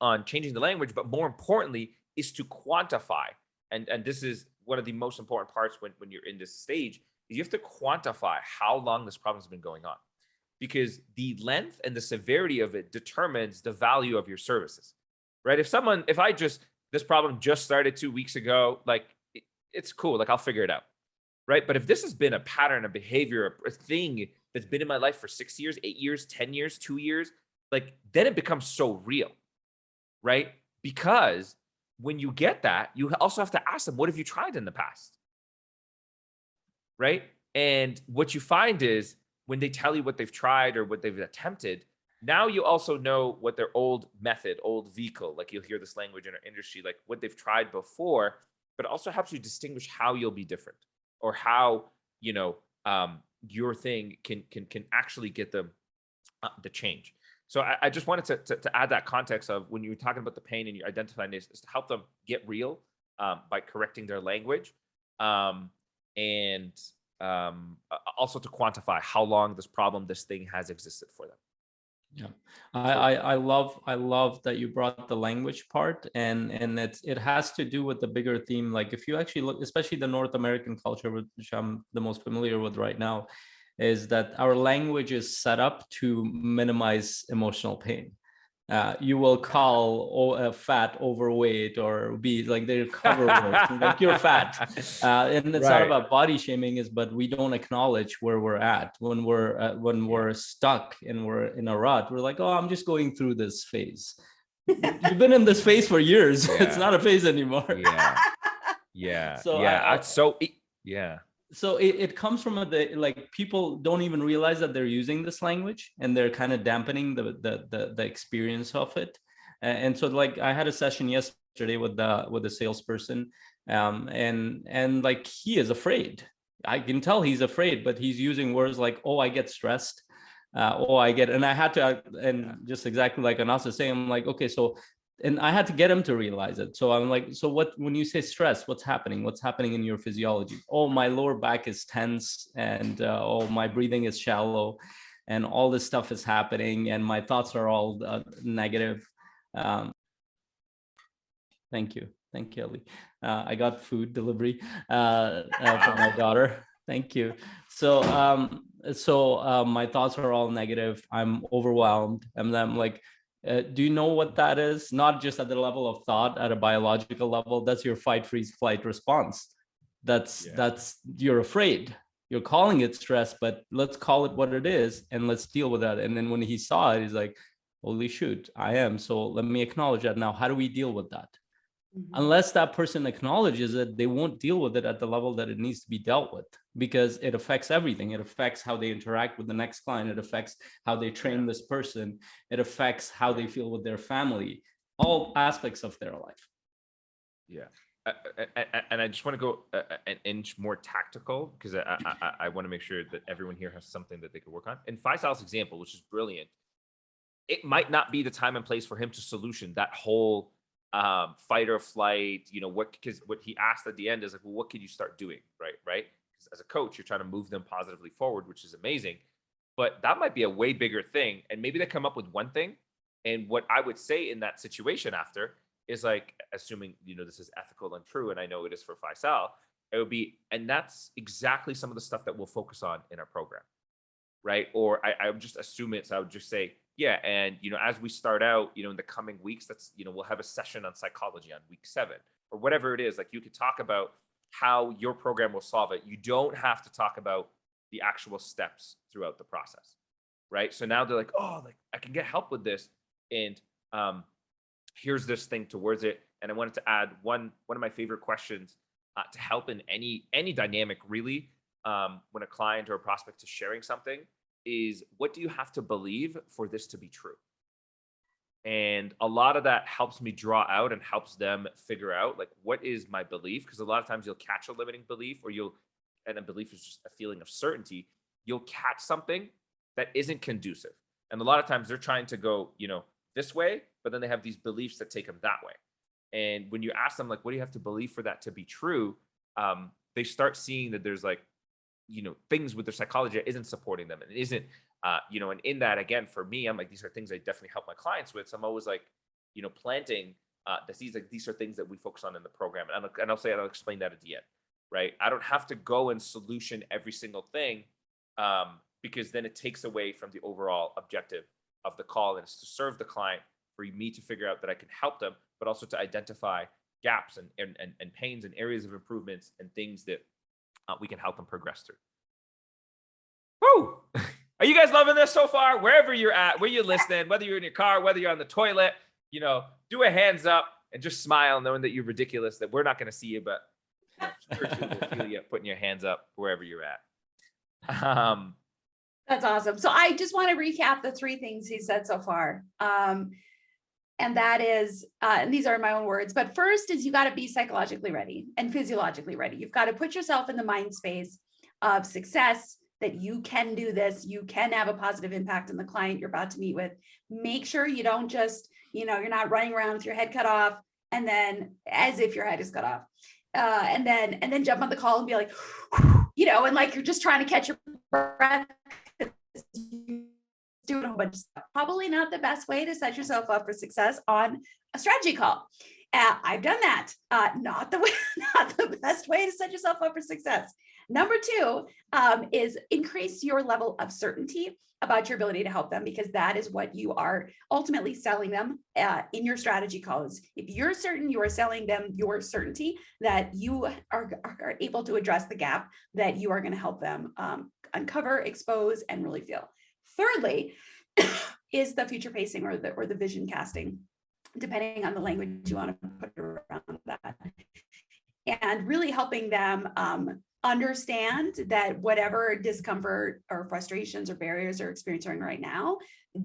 on changing the language, but more importantly is to quantify. And this is one of the most important parts when you're in this stage, is you have to quantify how long this problem's been going on. Because the length and the severity of it determines the value of your services, right? If this problem just started 2 weeks ago, like it's cool, like I'll figure it out, right? But if this has been a pattern, a behavior, a thing that's been in my life for 6 years, 8 years, 10 years, 2 years, like then it becomes so real, right? Because when you get that, you also have to ask them, what have you tried in the past, right? And what you find is, when they tell you what they've tried or what they've attempted, now you also know what their old method, old vehicle, like you'll hear this language in our industry, like what they've tried before, but it also helps you distinguish how you'll be different, or how, your thing can actually get them the change. So I just wanted to add that context of when you're talking about the pain and you're identifying this, is to help them get real by correcting their language. And also to quantify how long this thing has existed for them. Yeah, I love that you brought the language part, and it has to do with the bigger theme. Like if you actually look, especially the North American culture, which I'm the most familiar with right now, is that our language is set up to minimize emotional pain. You will call fat overweight, or be like they're cover words, like you're fat, and it's not about body shaming, but we don't acknowledge where we're at when we're stuck and we're in a rut. We're like, oh, I'm just going through this phase. You've been in this phase for years. It's not a phase anymore. So it comes from like people don't even realize that they're using this language, and they're kind of dampening the experience of it. And so like I had a session yesterday with the salesperson, and like he is afraid. I can tell he's afraid, but he's using words like, oh, I get stressed. And I had to, just exactly like Anas is saying, I'm like, okay, so. And I had to get him to realize it. So I'm like, so when you say stress, what's happening? What's happening in your physiology? Oh, my lower back is tense, and my breathing is shallow. and all this stuff is happening, and my thoughts are all negative. Thank you, Ali. I got food delivery for my daughter. Thank you. So my thoughts are all negative. I'm overwhelmed, and I'm like, do you know what that is? Not just at the level of thought, at a biological level. That's your fight, freeze, flight response. That's you're afraid. You're calling it stress, but let's call it what it is, and let's deal with that. And then when he saw it, he's like, holy shoot, I am. So let me acknowledge that. Now, how do we deal with that? Unless that person acknowledges it, they won't deal with it at the level that it needs to be dealt with, because it affects everything. It affects how they interact with the next client. It affects how they train this person. It affects how they feel with their family, all aspects of their life. Yeah. And I just want to go an inch more tactical, because I want to make sure that everyone here has something that they can work on. In Faisal's example, which is brilliant, it might not be the time and place for him to solution that whole fight or flight, because what he asked at the end is like, well, what can you start doing? Right. Because as a coach, you're trying to move them positively forward, which is amazing, but that might be a way bigger thing. And maybe they come up with one thing. And what I would say in that situation after is like, assuming, this is ethical and true, and I know it is for Faisal, it would be, and that's exactly some of the stuff that we'll focus on in our program. Right. Or I would just assume it. So I would just say, yeah. And, as we start out, in the coming weeks, that's, we'll have a session on psychology on week 7 or whatever it is. Like, you could talk about how your program will solve it. You don't have to talk about the actual steps throughout the process. Right. So now they're like, oh, like I can get help with this. And here's this thing towards it. And I wanted to add one of my favorite questions to help in any dynamic, really, when a client or a prospect is sharing something, is what do you have to believe for this to be true? And a lot of that helps me draw out and helps them figure out, like, what is my belief? Because a lot of times you'll catch a limiting belief, and a belief is just a feeling of certainty. You'll catch something that isn't conducive. And a lot of times they're trying to go, this way, but then they have these beliefs that take them that way. And when you ask them, like, what do you have to believe for that to be true? They start seeing that there's like, things with their psychology that isn't supporting them, and it isn't, and in that, again, for me, I'm like, these are things I definitely help my clients with. So I'm always like, planting these are things that we focus on in the program. And I'll explain that at the end, right? I don't have to go and solution every single thing, because then it takes away from the overall objective of the call, and it's to serve the client, for me to figure out that I can help them, but also to identify gaps and pains and areas of improvements and things that we can help them progress through. Woo! Are you guys loving this so far? Wherever you're at, where you're listening, whether you're in your car, whether you're on the toilet, do a hands up and just smile, knowing that you're ridiculous, that we're not going to see you, but spiritually we'll feel you putting your hands up wherever you're at. That's awesome. So I just want to recap the 3 things he said so far. And that is, and these are my own words, but first is you got to be psychologically ready and physiologically ready. You've got to put yourself in the mind space of success, that you can do this, you can have a positive impact on the client you're about to meet with. Make sure you don't just, you're not running around with your head cut off, and then as if your head is cut off, and then jump on the call and be like, and like you're just trying to catch your breath. Doing a whole bunch of stuff. Probably not the best way to set yourself up for success on a strategy call. I've done that. Not the best way to set yourself up for success. Number 2 is increase your level of certainty about your ability to help them, because that is what you are ultimately selling them in your strategy calls. If you're certain, you are selling them your certainty that you are able to address the gap that you are going to help them uncover, expose, and really feel. Thirdly, is the future pacing or the vision casting, depending on the language you want to put around that, and really helping them understand that whatever discomfort or frustrations or barriers they're experiencing right now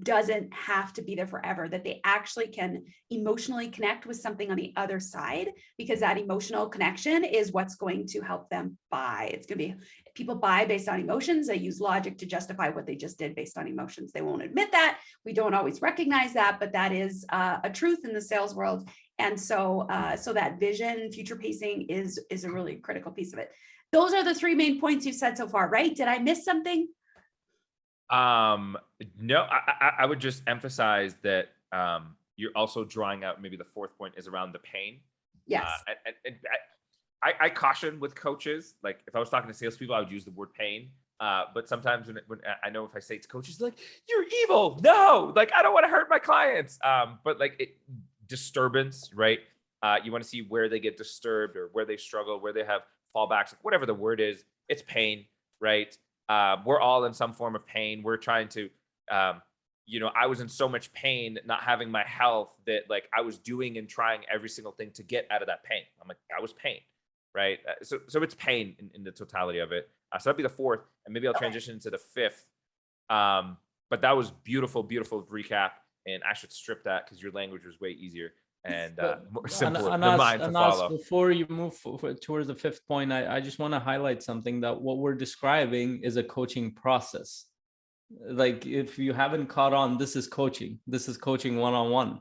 doesn't have to be there forever, that they actually can emotionally connect with something on the other side, because that emotional connection is what's going to help them buy. It's going to be, people buy based on emotions. They use logic to justify what they just did based on emotions. They won't admit that. We don't always recognize that, but that is a truth in the sales world. And so that vision, future pacing is a really critical piece of it. Those are the 3 main points you said so far, right? Did I miss something? No, I would just emphasize that you're also drawing out, maybe the fourth point is around the pain. Yes. And I caution with coaches, like if I was talking to salespeople, I would use the word pain. But sometimes when I know if I say it to coaches, like, you're evil. No, like, I don't want to hurt my clients. But like disturbance, right? You want to see where they get disturbed or where they struggle, where they have fallbacks, whatever the word is, it's pain, right? We're all in some form of pain. We're trying to, I was in so much pain, not having my health, that like I was doing and trying every single thing to get out of that pain. I'm like, that was pain, right? So it's pain in the totality of it. So that'd be the fourth, and maybe I'll transition into the fifth. But that was beautiful, beautiful recap, and I should strip that because your language was way easier and more simpler than mine to follow. Before you move towards the fifth point, I just want to highlight something, that what we're describing is a coaching process. Like, if you haven't caught on, this is coaching one-on-one.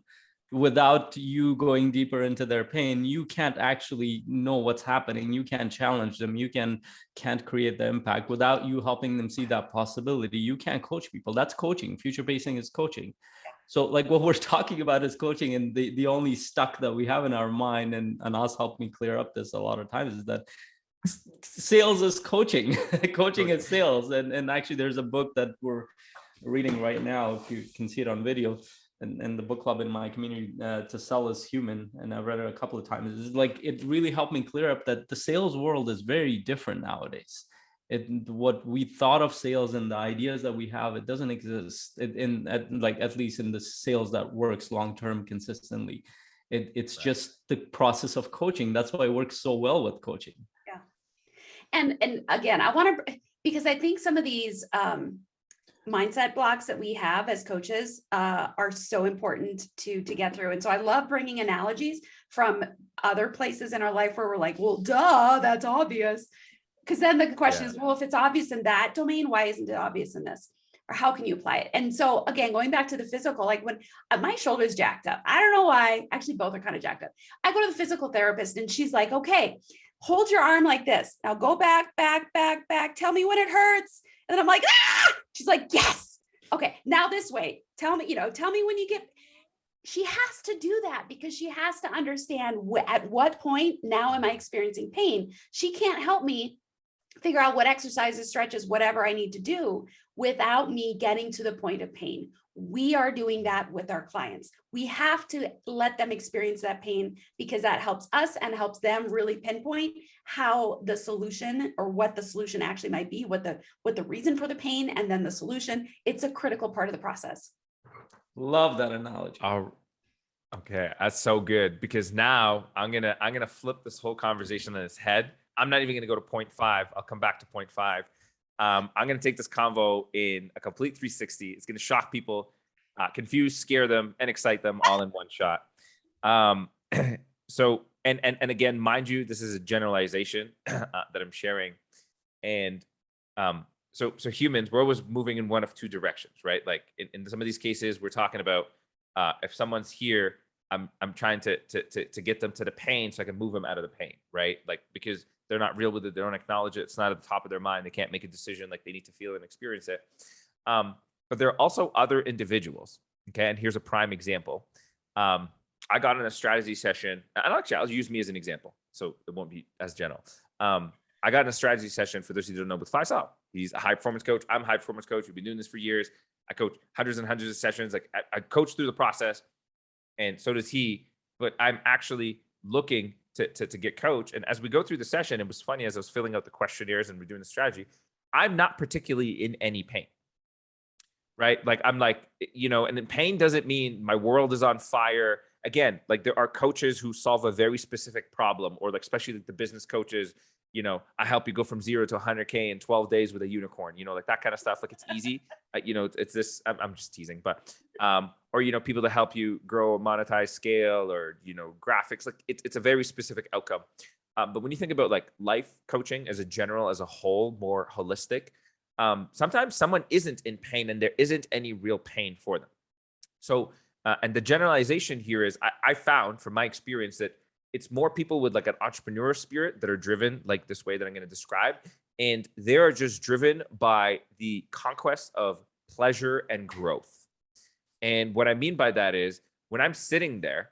Without you going deeper into their pain, you can't actually know what's happening. You can't challenge them. You can't create the impact. Without you helping them see that possibility, you can't coach people. That's coaching. Future pacing is coaching. So like what we're talking about is coaching, and the only stuck that we have in our mind, and Anas helped me clear up this a lot of times, is that sales is coaching. Coaching is sales. And actually there's a book that we're reading right now, if you can see it on video, and the book club in my community, To Sell is Human, and I've read it a couple of times. It's like, it really helped me clear up that the sales world is very different nowadays. What we thought of sales and the ideas that we have, it doesn't exist at least in the sales that works long-term consistently. It's just the process of coaching. That's why it works so well with coaching. Yeah. And again, I want to, because I think some of these mindset blocks that we have as coaches are so important to get through. And so I love bringing analogies from other places in our life where we're like, well, duh, that's obvious. Because then the question is, well, if it's obvious in that domain, why isn't it obvious in this? Or how can you apply it? And so again, going back to the physical, like when my shoulder's jacked up, I don't know why, actually both are kind of jacked up. I go to the physical therapist and she's like, okay, hold your arm like this. Now go back, back, back, back. Tell me when it hurts. And then I'm like, ah! She's like, yes. Okay, now this way. Tell me when you get, she has to do that because she has to understand at what point now am I experiencing pain. She can't help me figure out what exercises, stretches, whatever I need to do without me getting to the point of pain. We are doing that with our clients. We have to let them experience that pain because that helps us and helps them really pinpoint how the solution, or what the solution actually might be, what the reason for the pain, and then the solution. It's a critical part of the process. Love that analogy. Okay, that's so good, because now I'm gonna flip this whole conversation on its head. I'm not even gonna go to point 5. I'll come back to point 5. I'm gonna take this convo in a complete 360. It's gonna shock people, confuse, scare them, and excite them all in one shot. So again, mind you, this is a generalization that I'm sharing, and so humans, we're always moving in one of two directions, right? Like in some of these cases, we're talking about if someone's here, I'm trying to get them to the pain so I can move them out of the pain, right? Like, because they're not real with it, they don't acknowledge it, it's not at the top of their mind, they can't make a decision, like they need to feel and experience it. But there are also other individuals, okay? And here's a prime example. I got in a strategy session, and actually I'll use me as an example, so it won't be as general. I got in a strategy session, for those of you who don't know, with Faisal. He's a high performance coach. I'm a high performance coach. We've been doing this for years. I coach hundreds and hundreds of sessions. Like I coach through the process, and so does he. But I'm actually looking to get coached. And as we go through the session, it was funny, as I was filling out the questionnaires and we're doing the strategy, I'm not particularly in any pain, right? Like I'm like, and then pain doesn't mean my world is on fire. Again, like there are coaches who solve a very specific problem, or like, especially like the business coaches, I help you go from 0 to 100K in 12 days with a unicorn, like that kind of stuff. Like it's easy, it's this, I'm just teasing, but, or, people to help you grow, monetize, scale, or, graphics, like it's a very specific outcome. But when you think about like life coaching as a whole, more holistic, sometimes someone isn't in pain and there isn't any real pain for them. So, and the generalization here is I found from my experience that it's more people with like an entrepreneurial spirit that are driven like this way that I'm going to describe. And they're just driven by the conquest of pleasure and growth. And what I mean by that is when I'm sitting there,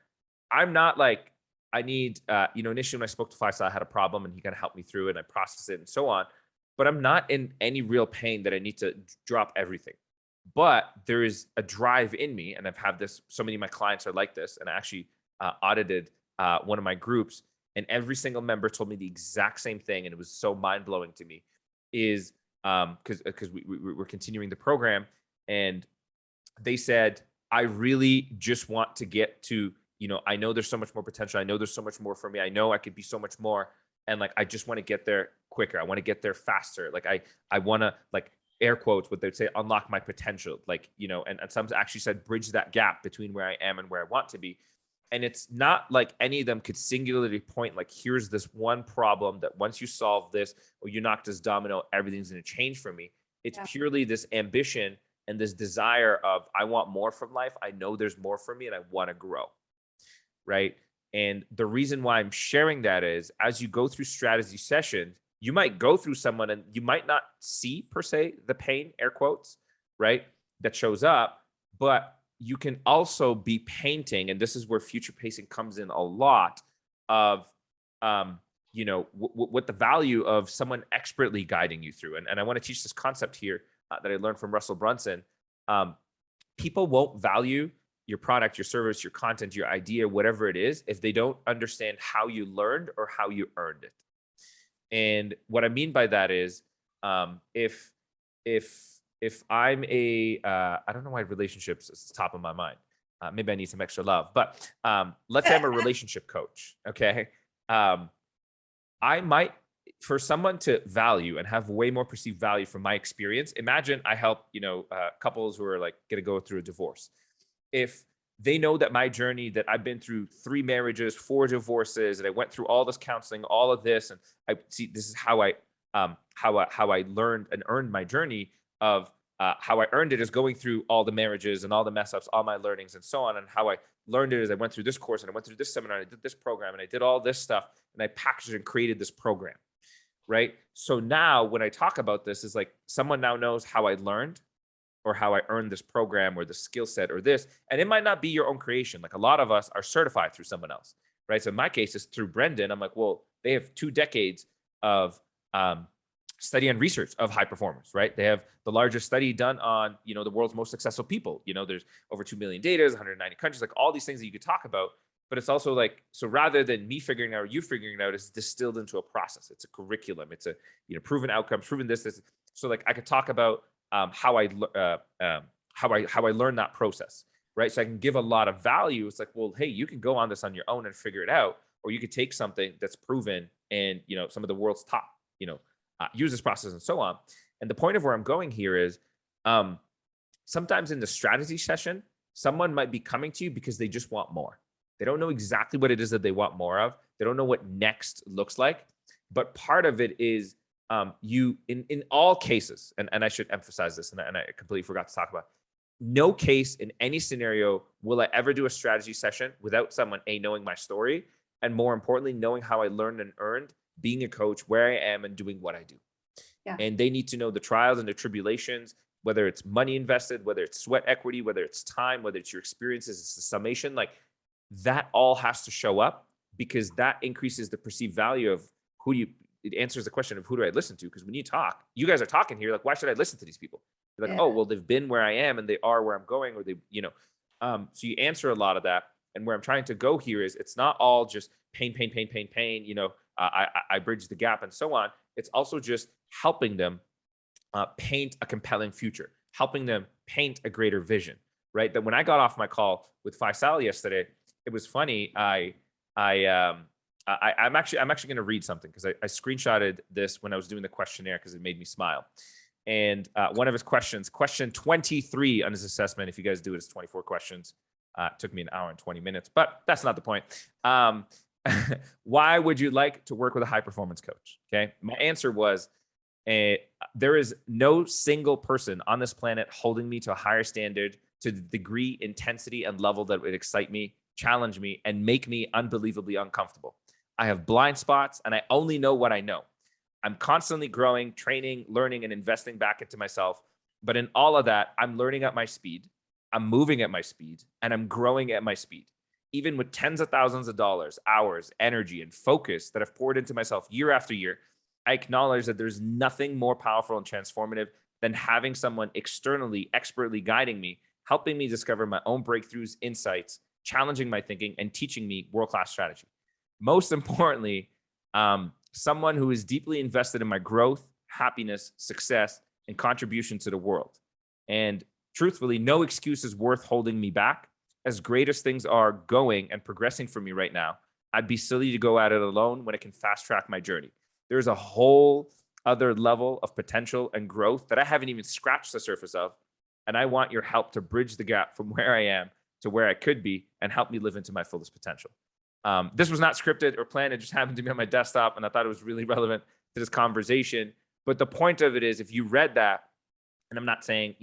I'm not like, I need, initially when I spoke to Faisal, I had a problem and he kind of helped me through it and I processed it and so on. But I'm not in any real pain that I need to drop everything. But there is a drive in me, and I've had this, so many of my clients are like this, and I actually audited one of my groups, and every single member told me the exact same thing, and it was so mind-blowing to me, is because we're continuing the program, and they said, I really just want to get to, I know there's so much more potential. I know there's so much more for me. I know I could be so much more. And like, I just want to get there quicker. I want to get there faster. Like I want to, like, air quotes, what they'd say, unlock my potential. Like, and some actually said, bridge that gap between where I am and where I want to be. And it's not like any of them could singularly point, like, here's this one problem that once you solve this, or you knock this domino, everything's going to change for me. It's purely this ambition and this desire of, I want more from life. I know there's more for me and I want to grow. Right. And the reason why I'm sharing that is, as you go through strategy sessions, you might go through someone and you might not see per se the pain, air quotes, right, that shows up, but you can also be painting, and this is where future pacing comes in a lot, of what the value of someone expertly guiding you through. And I want to teach this concept here that I learned from Russell Brunson. People won't value your product, your service, your content, your idea, whatever it is, if they don't understand how you learned or how you earned it. And what I mean by that is, if I'm I don't know why relationships is top of my mind. Maybe I need some extra love, but let's say I'm a relationship coach. Okay. I might, for someone to value and have way more perceived value from my experience, imagine I help, couples who are like going to go through a divorce. If they know that my journey, that I've been through 3 marriages, 4 divorces, and I went through all this counseling, all of this, and I see this is how I learned and earned my journey of how I earned it is going through all the marriages and all the mess ups, all my learnings and so on. And how I learned it is I went through this course and I went through this seminar, and I did this program and I did all this stuff and I packaged and created this program. Right. So now when I talk about this, is like someone now knows how I learned or how I earned this program or the skill set or this. And it might not be your own creation. Like a lot of us are certified through someone else. Right. So in my case, it's through Brendan. I'm like, well, they have 2 decades of study and research of high performers, right? They have the largest study done on, the world's most successful people. There's over 2 million data, 190 countries, like all these things that you could talk about. But it's also like, so rather than me figuring out or you figuring it out, it's distilled into a process. It's a curriculum. It's a, proven outcomes, proven this. So like I could talk about how I learned that process, right? So I can give a lot of value. It's like, well, hey, you can go on this on your own and figure it out, or you could take something that's proven and, some of the world's top, use this process and so on. And the point of where I'm going here is sometimes in the strategy session, someone might be coming to you because they just want more. They don't know exactly what it is that they want more of. They don't know what next looks like. But part of it is you, in all cases, and I should emphasize this, and I completely forgot to talk about, no case in any scenario will I ever do a strategy session without someone, A, knowing my story, and more importantly, knowing how I learned and earned being a coach, where I am and doing what I do. Yeah. And they need to know the trials and the tribulations, whether it's money invested, whether it's sweat equity, whether it's time, whether it's your experiences, it's the summation, like that all has to show up, because that increases the perceived value of it answers the question of who do I listen to? Because when you talk, you guys are talking here, like, why should I listen to these people? You're like, oh, well, they've been where I am and they are where I'm going, or they, so you answer a lot of that. And where I'm trying to go here is it's not all just pain, I bridge the gap and so on. It's also just helping them paint a compelling future, helping them paint a greater vision, right? That when I got off my call with Faisal yesterday, it was funny. I'm actually going to read something, because I screenshotted this when I was doing the questionnaire because it made me smile. And one of his questions, question 23 on his assessment, if you guys do it, it's 24 questions. It took me an hour and 20 minutes, but that's not the point. Why would you like to work with a high performance coach? Okay. My answer was, there is no single person on this planet holding me to a higher standard, to the degree, intensity, and level that would excite me, challenge me, and make me unbelievably uncomfortable. I have blind spots and I only know what I know. I'm constantly growing, training, learning, and investing back into myself. But in all of that, I'm learning at my speed, I'm moving at my speed, and I'm growing at my speed. Even with tens of thousands of dollars, hours, energy, and focus that I've poured into myself year after year, I acknowledge that there's nothing more powerful and transformative than having someone externally, expertly guiding me, helping me discover my own breakthroughs, insights, challenging my thinking, and teaching me world-class strategy. Most importantly, someone who is deeply invested in my growth, happiness, success, and contribution to the world. And truthfully, no excuse is worth holding me back. As great as things are going and progressing for me right now, I'd be silly to go at it alone when it can fast track my journey. There's a whole other level of potential and growth that I haven't even scratched the surface of. And I want your help to bridge the gap from where I am to where I could be and help me live into my fullest potential. This was not scripted or planned. It just happened to be on my desktop, and I thought it was really relevant to this conversation. But the point of it is, if you read that, and I'm not saying,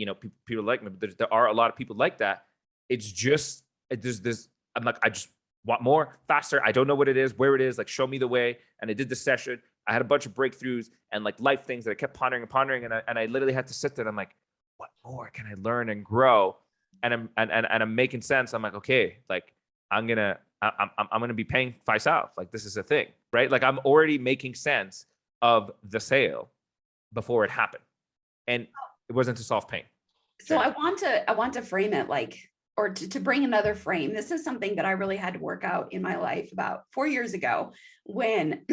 people like me, but there are a lot of people like that. It's just, there's this, I'm like, I just want more, faster. I don't know what it is, where it is, like, show me the way. And I did the session. I had a bunch of breakthroughs and like life things that I kept pondering. And I literally had to sit there and I'm like, what more can I learn and grow? And I'm making sense. I'm like, okay, like I'm gonna be paying Faisal. Like, this is a thing, right? Like, I'm already making sense of the sale before it happened. And it wasn't to solve pain. So I want to frame it like, or to bring another frame. This is something that I really had to work out in my life about 4 years ago when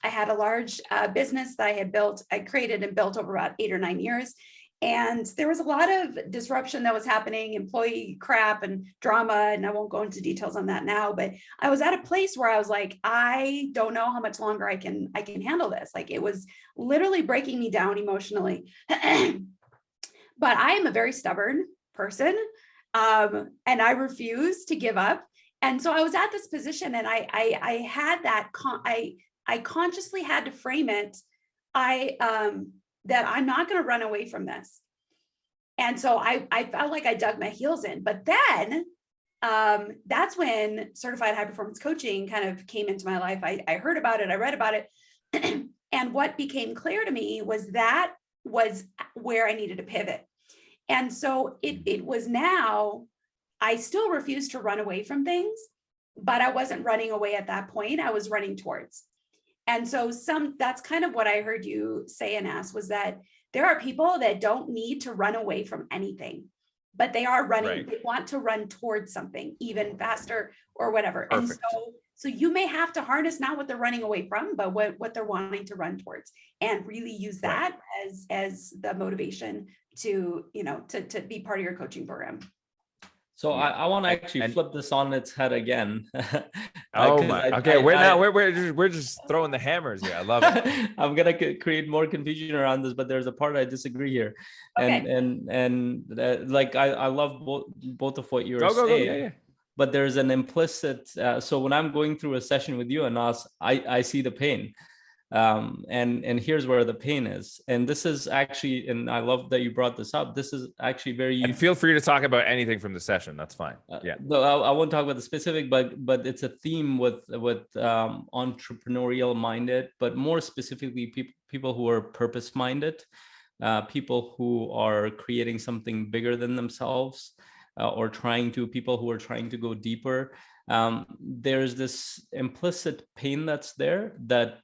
I had a large business that I created and built over about 8 or 9 years. And there was a lot of disruption that was happening, employee crap and drama. And I won't go into details on that now, but I was at a place where I was like, I don't know how much longer I can handle this. Like, it was literally breaking me down emotionally. But I am a very stubborn person. And I refuse to give up. And so I was at this position and I had that, I consciously had to frame it. That I'm not going to run away from this. And so I felt like I dug my heels in, but then that's when certified high performance coaching kind of came into my life. I heard about it, I read about it. And what became clear to me was that was where I needed to pivot. And so it was now, I still refused to run away from things, but I wasn't running away at that point. I was running towards. And so that's kind of what I heard you say, Anas, was that there are people that don't need to run away from anything, but they are running, right. They want to run towards something even faster or whatever. Perfect. And so you may have to harness not what they're running away from, but what they're wanting to run towards, and really use that right. as the motivation to be part of your coaching program. So yeah. I want to actually flip this on its head again. Oh my! Okay, we're just throwing the hammers here. I love it. I'm gonna create more confusion around this, but there's a part I disagree here, okay. and like I love both of what you're saying. Yeah. But there's an implicit. So when I'm going through a session with you, Anas, I see the pain. And here's where the pain is, and this is actually, and I love that you brought this up, this is actually very, and feel free to talk about anything from the session, that's fine. Yeah, no, I won't talk about the specific, but it's a theme with entrepreneurial minded, but more specifically people who are purpose minded, people who are creating something bigger than themselves, or people who are trying to go deeper. There's this implicit pain that's there that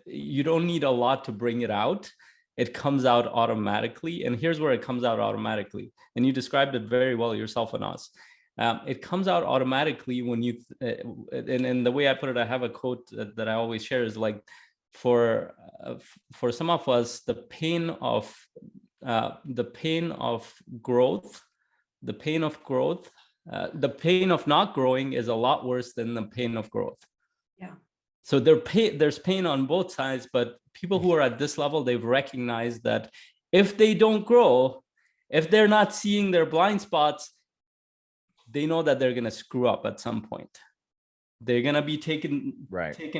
you don't need a lot to bring it out. It comes out automatically. And here's where it comes out automatically. And you described it very well yourself, Anas. It comes out automatically when you, and the way I put it, I have a quote that I always share is like, for some of us, the pain of growth, the pain of not growing is a lot worse than the pain of growth. Yeah. So there's pain on both sides, but people who are at this level, they've recognized that if they don't grow, if they're not seeing their blind spots, they know that they're going to screw up at some point. They're going to be taken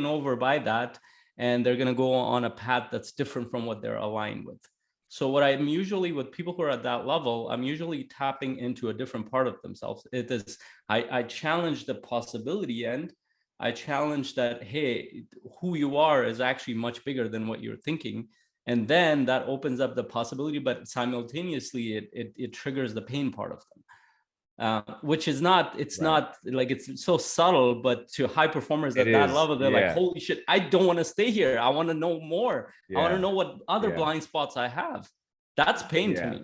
over by that, and they're going to go on a path that's different from what they're aligned with. So what I'm usually, with people who are at that level, I'm usually tapping into a different part of themselves. It is, I challenge the possibility end. I challenge that, hey, who you are is actually much bigger than what you're thinking. And then that opens up the possibility, but simultaneously it triggers the pain part of them. Which is not, it's not like, it's so subtle, but to high performers at that level, they're like, holy shit, I don't want to stay here. I want to know more. I want to know what other blind spots I have. That's pain to me.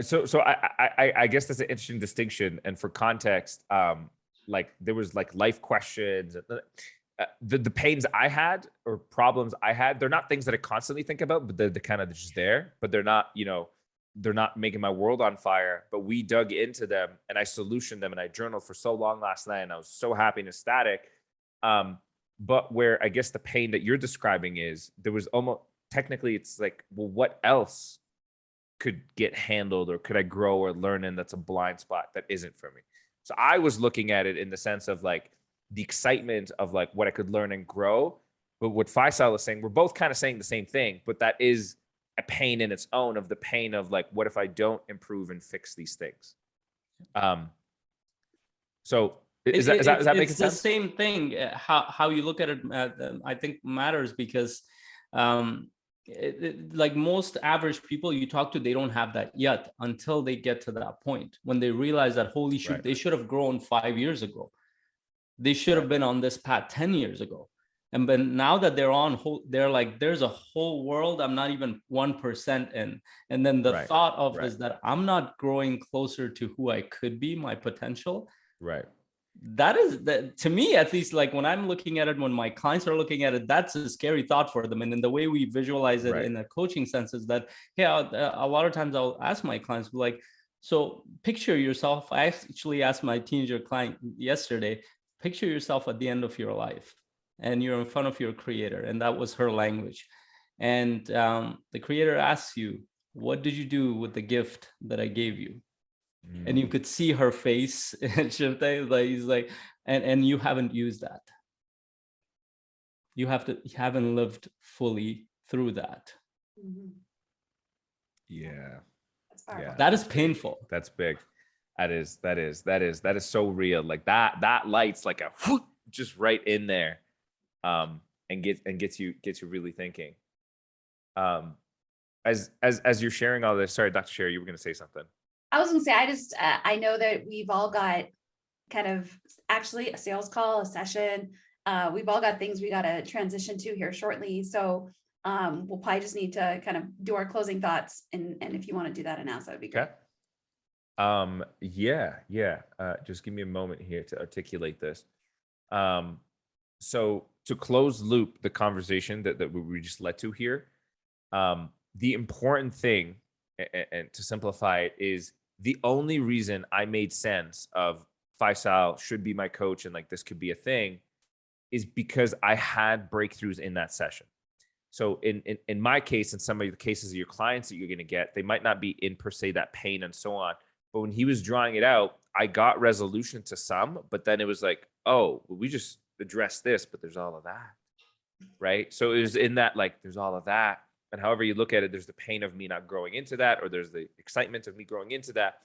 So I guess that's an interesting distinction. And for context, like there was like life questions, the pains I had or problems I had, they're not things that I constantly think about, but they're kind of just there, but they're not, you know, they're not making my world on fire, but we dug into them and I solutioned them and I journaled for so long last night and I was so happy and ecstatic. But where I guess the pain that you're describing is, there was almost, technically it's like, well, what else could get handled or could I grow or learn in that's a blind spot that isn't for me? So I was looking at it in the sense of like the excitement of like what I could learn and grow. But what Faisal is saying, we're both kind of saying the same thing, but that is a pain in its own, of the pain of like, what if I don't improve and fix these things? So does that make sense? It's the same thing. How you look at it, I think matters, because like most average people you talk to, they don't have that yet until they get to that point when they realize that, holy shit, they should have grown 5 years ago. They should have been on this path 10 years ago. And but now that they're on, they're like, there's a whole world I'm not even 1% in. And then the thought of is that I'm not growing closer to who I could be, my potential. That is, that to me, at least, like when I'm looking at it, when my clients are looking at it, that's a scary thought for them. And then the way we visualize it in a coaching sense is that, a lot of times I'll ask my clients, like, so picture yourself. I actually asked my teenager client yesterday, picture yourself at the end of your life and you're in front of your creator. And that was her language. And the creator asks you, what did you do with the gift that I gave you? And you could see her face and he's like, and you haven't used that. You haven't lived fully through that. That is painful. That's big. That is so real. Like that light's like a whoop, just right in there, and gets you really thinking. As you're sharing all this, sorry, Dr. Sheri, you were going to say something. I was going to say, I know that we've all got kind of actually a sales call, a session. We've all got things we got to transition to here shortly. So we'll probably just need to kind of do our closing thoughts. And if you want to do that, Anas, that would be great. Just give me a moment here to articulate this. So to close loop the conversation that we just led to here, the important thing, and to simplify it, is the only reason I made sense of Faisal should be my coach and like this could be a thing is because I had breakthroughs in that session. So in my case, in some of the cases of your clients that you're going to get, they might not be in per se that pain and so on. But when he was drawing it out, I got resolution to some, but then it was like, oh, well, we just addressed this, but there's all of that, right? So it was in that, like, there's all of that. And however you look at it, there's the pain of me not growing into that, or there's the excitement of me growing into that.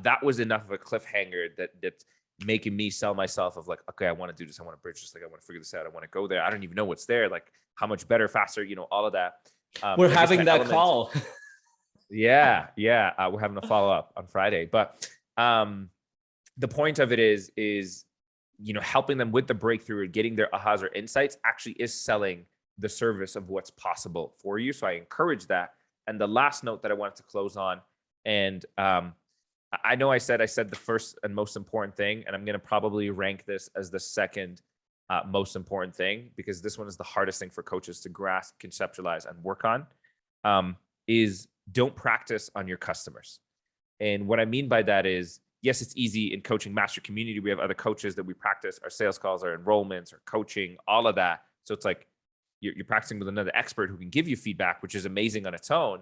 That was enough of a cliffhanger that's making me sell myself of like, okay, I want to do this. I want to bridge this. Like, I want to figure this out. I want to go there. I don't even know what's there. Like, how much better, faster, all of that. We're having that call. Yeah. We're having a follow-up on Friday. But the point of it is, helping them with the breakthrough and getting their ahas or insights actually is selling the service of what's possible for you. So I encourage that. And the last note that I wanted to close on, and I know I said the first and most important thing, and I'm going to probably rank this as the second most important thing, because this one is the hardest thing for coaches to grasp, conceptualize, and work on, is don't practice on your customers. And what I mean by that is, yes, it's easy in coaching master community. We have other coaches that we practice our sales calls, our enrollments, our coaching, all of that. So it's like you're practicing with another expert who can give you feedback, which is amazing on its own.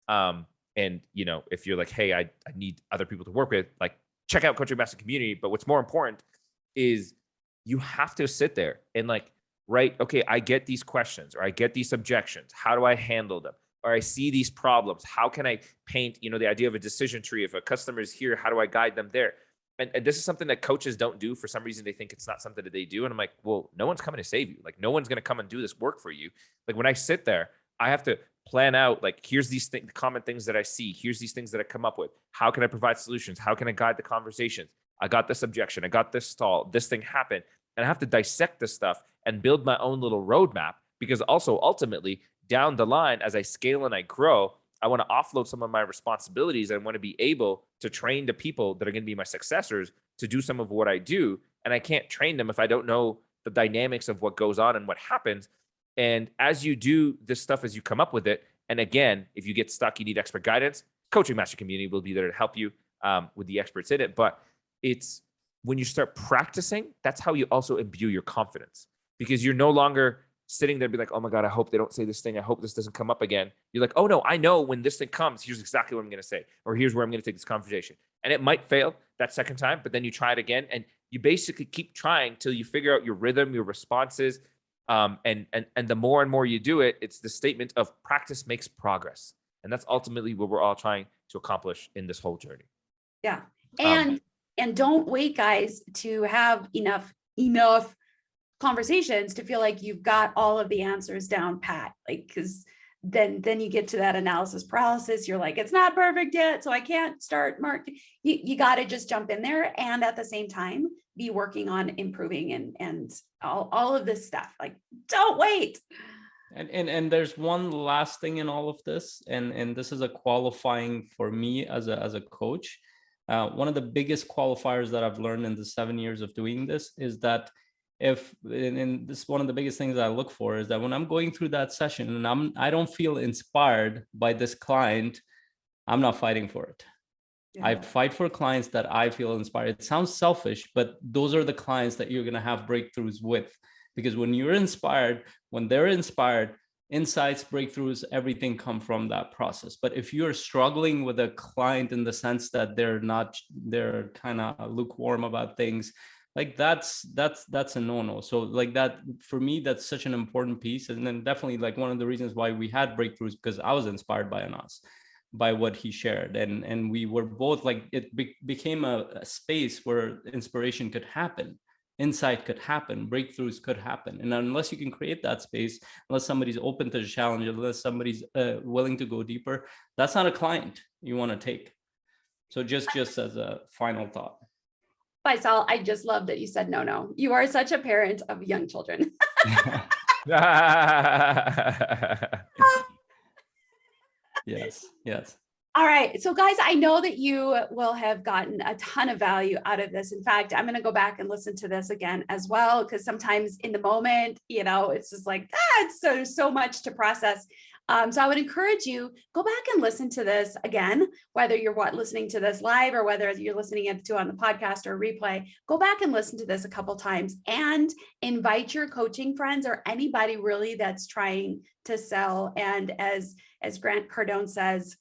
And if you're like, hey, I need other people to work with, like, check out Coaching Master Community. But what's more important is you have to sit there and like, right, okay, I get these questions, or I get these objections. How do I handle them? Or I see these problems. How can I paint, the idea of a decision tree? If a customer is here, how do I guide them there? And this is something that coaches don't do. For some reason, they think it's not something that they do. And I'm like, well, no one's coming to save you. Like, no one's going to come and do this work for you. Like, when I sit there, I have to plan out, like, here's these common things that I see. Here's these things that I come up with. How can I provide solutions? How can I guide the conversations? I got this objection. I got this stall. This thing happened. And I have to dissect this stuff and build my own little roadmap, because also ultimately down the line, as I scale and I grow, I want to offload some of my responsibilities. I want to be able to train the people that are going to be my successors to do some of what I do. And I can't train them if I don't know the dynamics of what goes on and what happens. And as you do this stuff, as you come up with it, and again, if you get stuck, you need expert guidance, Coaching Master Community will be there to help you with the experts in it. But it's when you start practicing, that's how you also imbue your confidence, because you're no longer sitting there and be like, oh my God, I hope they don't say this thing. I hope this doesn't come up again. You're like, oh no, I know when this thing comes, here's exactly what I'm going to say, or here's where I'm going to take this conversation. And it might fail that second time, but then you try it again. And you basically keep trying till you figure out your rhythm, your responses. And the more and more you do it, it's the statement of practice makes progress. And that's ultimately what we're all trying to accomplish in this whole journey. Yeah. And don't wait, guys, to have enough conversations to feel like you've got all of the answers down pat, like, because then you get to that analysis paralysis. You're like, it's not perfect yet, so I can't start you got to just jump in there, and at the same time be working on improving and all of this stuff. Like, don't wait. And there's one last thing in all of this, and this is a qualifying for me as a coach. One of the biggest qualifiers that I've learned in the 7 years of doing this is that and this, one of the biggest things I look for is that when I'm going through that session and I don't feel inspired by this client, I'm not fighting for it. Yeah. I fight for clients that I feel inspired. It sounds selfish, but those are the clients that you're going to have breakthroughs with, because when you're inspired, when they're inspired, insights, breakthroughs, everything come from that process. But if you're struggling with a client in the sense that they're kind of lukewarm about things, like that's a no-no. So like that, for me, that's such an important piece. And then definitely like one of the reasons why we had breakthroughs, because I was inspired by Anas, by what he shared. And we were both like, it became a space where inspiration could happen, insight could happen, breakthroughs could happen. And unless you can create that space, unless somebody's open to the challenge, unless somebody's willing to go deeper, that's not a client you want to take. So just as a final thought. Faisal, I just love that you said no. You are such a parent of young children. Yes. All right. So guys, I know that you will have gotten a ton of value out of this. In fact, I'm going to go back and listen to this again as well, because sometimes in the moment, it's just like, it's so much to process. So I would encourage you, go back and listen to this again, whether you're listening to this live or whether you're listening to on the podcast or replay. Go back and listen to this a couple times and invite your coaching friends or anybody really that's trying to sell. And as Grant Cardone says,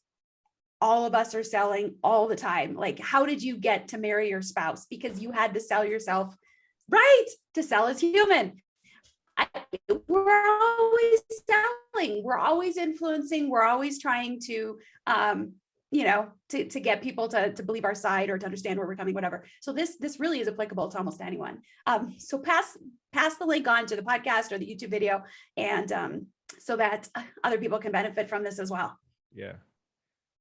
all of us are selling all the time. Like, how did you get to marry your spouse? Because you had to sell yourself, right? To sell as human. We're always selling, we're always influencing, we're always trying to, to get people to believe our side or to understand where we're coming, whatever. So this really is applicable to almost anyone. So pass the link on to the podcast or the YouTube video, and so that other people can benefit from this as well. Yeah.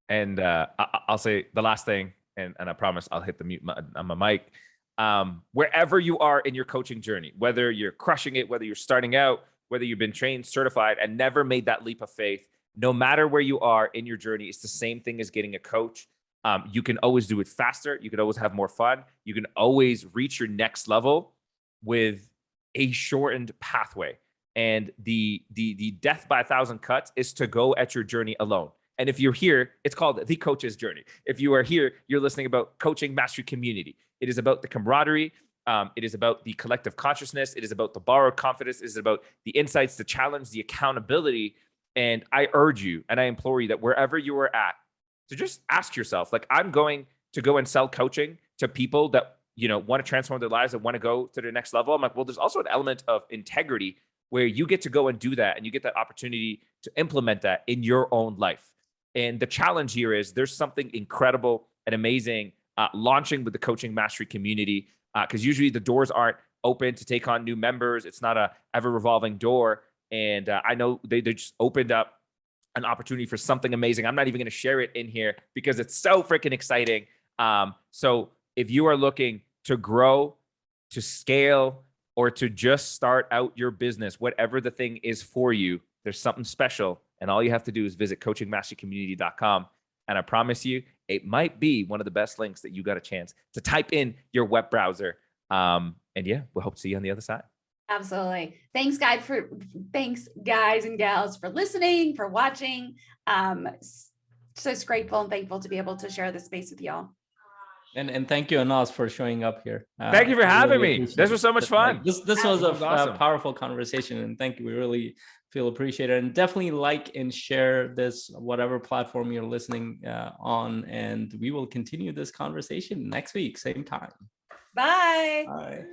And I'll say the last thing, and I promise I'll hit the mute on my mic. Wherever you are in your coaching journey, whether you're crushing it, whether you're starting out, whether you've been trained, certified, and never made that leap of faith, no matter where you are in your journey, it's the same thing as getting a coach. You can always do it faster. You can always have more fun. You can always reach your next level with a shortened pathway. And the death by 1,000 cuts is to go at your journey alone. And if you're here, it's called The Coach's Journey. If you are here, you're listening about Coaching Mastery Community. It is about the camaraderie. It is about the collective consciousness. It is about the borrowed confidence. It is about the insights, the challenge, the accountability. And I urge you and I implore you that wherever you are at, to just ask yourself, like, I'm going to go and sell coaching to people that, want to transform their lives and want to go to their next level. I'm like, well, there's also an element of integrity where you get to go and do that. And you get that opportunity to implement that in your own life. And the challenge here is there's something incredible and amazing launching with the Coaching Mastery Community, because usually the doors aren't open to take on new members. It's not a ever revolving door. And I know they just opened up an opportunity for something amazing. I'm not even going to share it in here because it's so freaking exciting. So if you are looking to grow, to scale, or to just start out your business, whatever the thing is for you, there's something special. And all you have to do is visit coachingmasterycommunity.com. And I promise you, it might be one of the best links that you got a chance to type in your web browser. And yeah, we'll hope to see you on the other side. Absolutely. Thanks, guys and gals, for listening, for watching. Just grateful and thankful to be able to share this space with y'all. And thank you, Anas, for showing up here. Thank you for having really me. This was so much fun. This was a awesome. Powerful conversation, and thank you. We really feel appreciated. And definitely like and share this, whatever platform you're listening on. And we will continue this conversation next week, same time. Bye. Bye.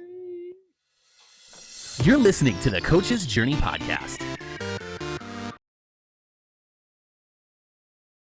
You're listening to the Coach's Journey podcast.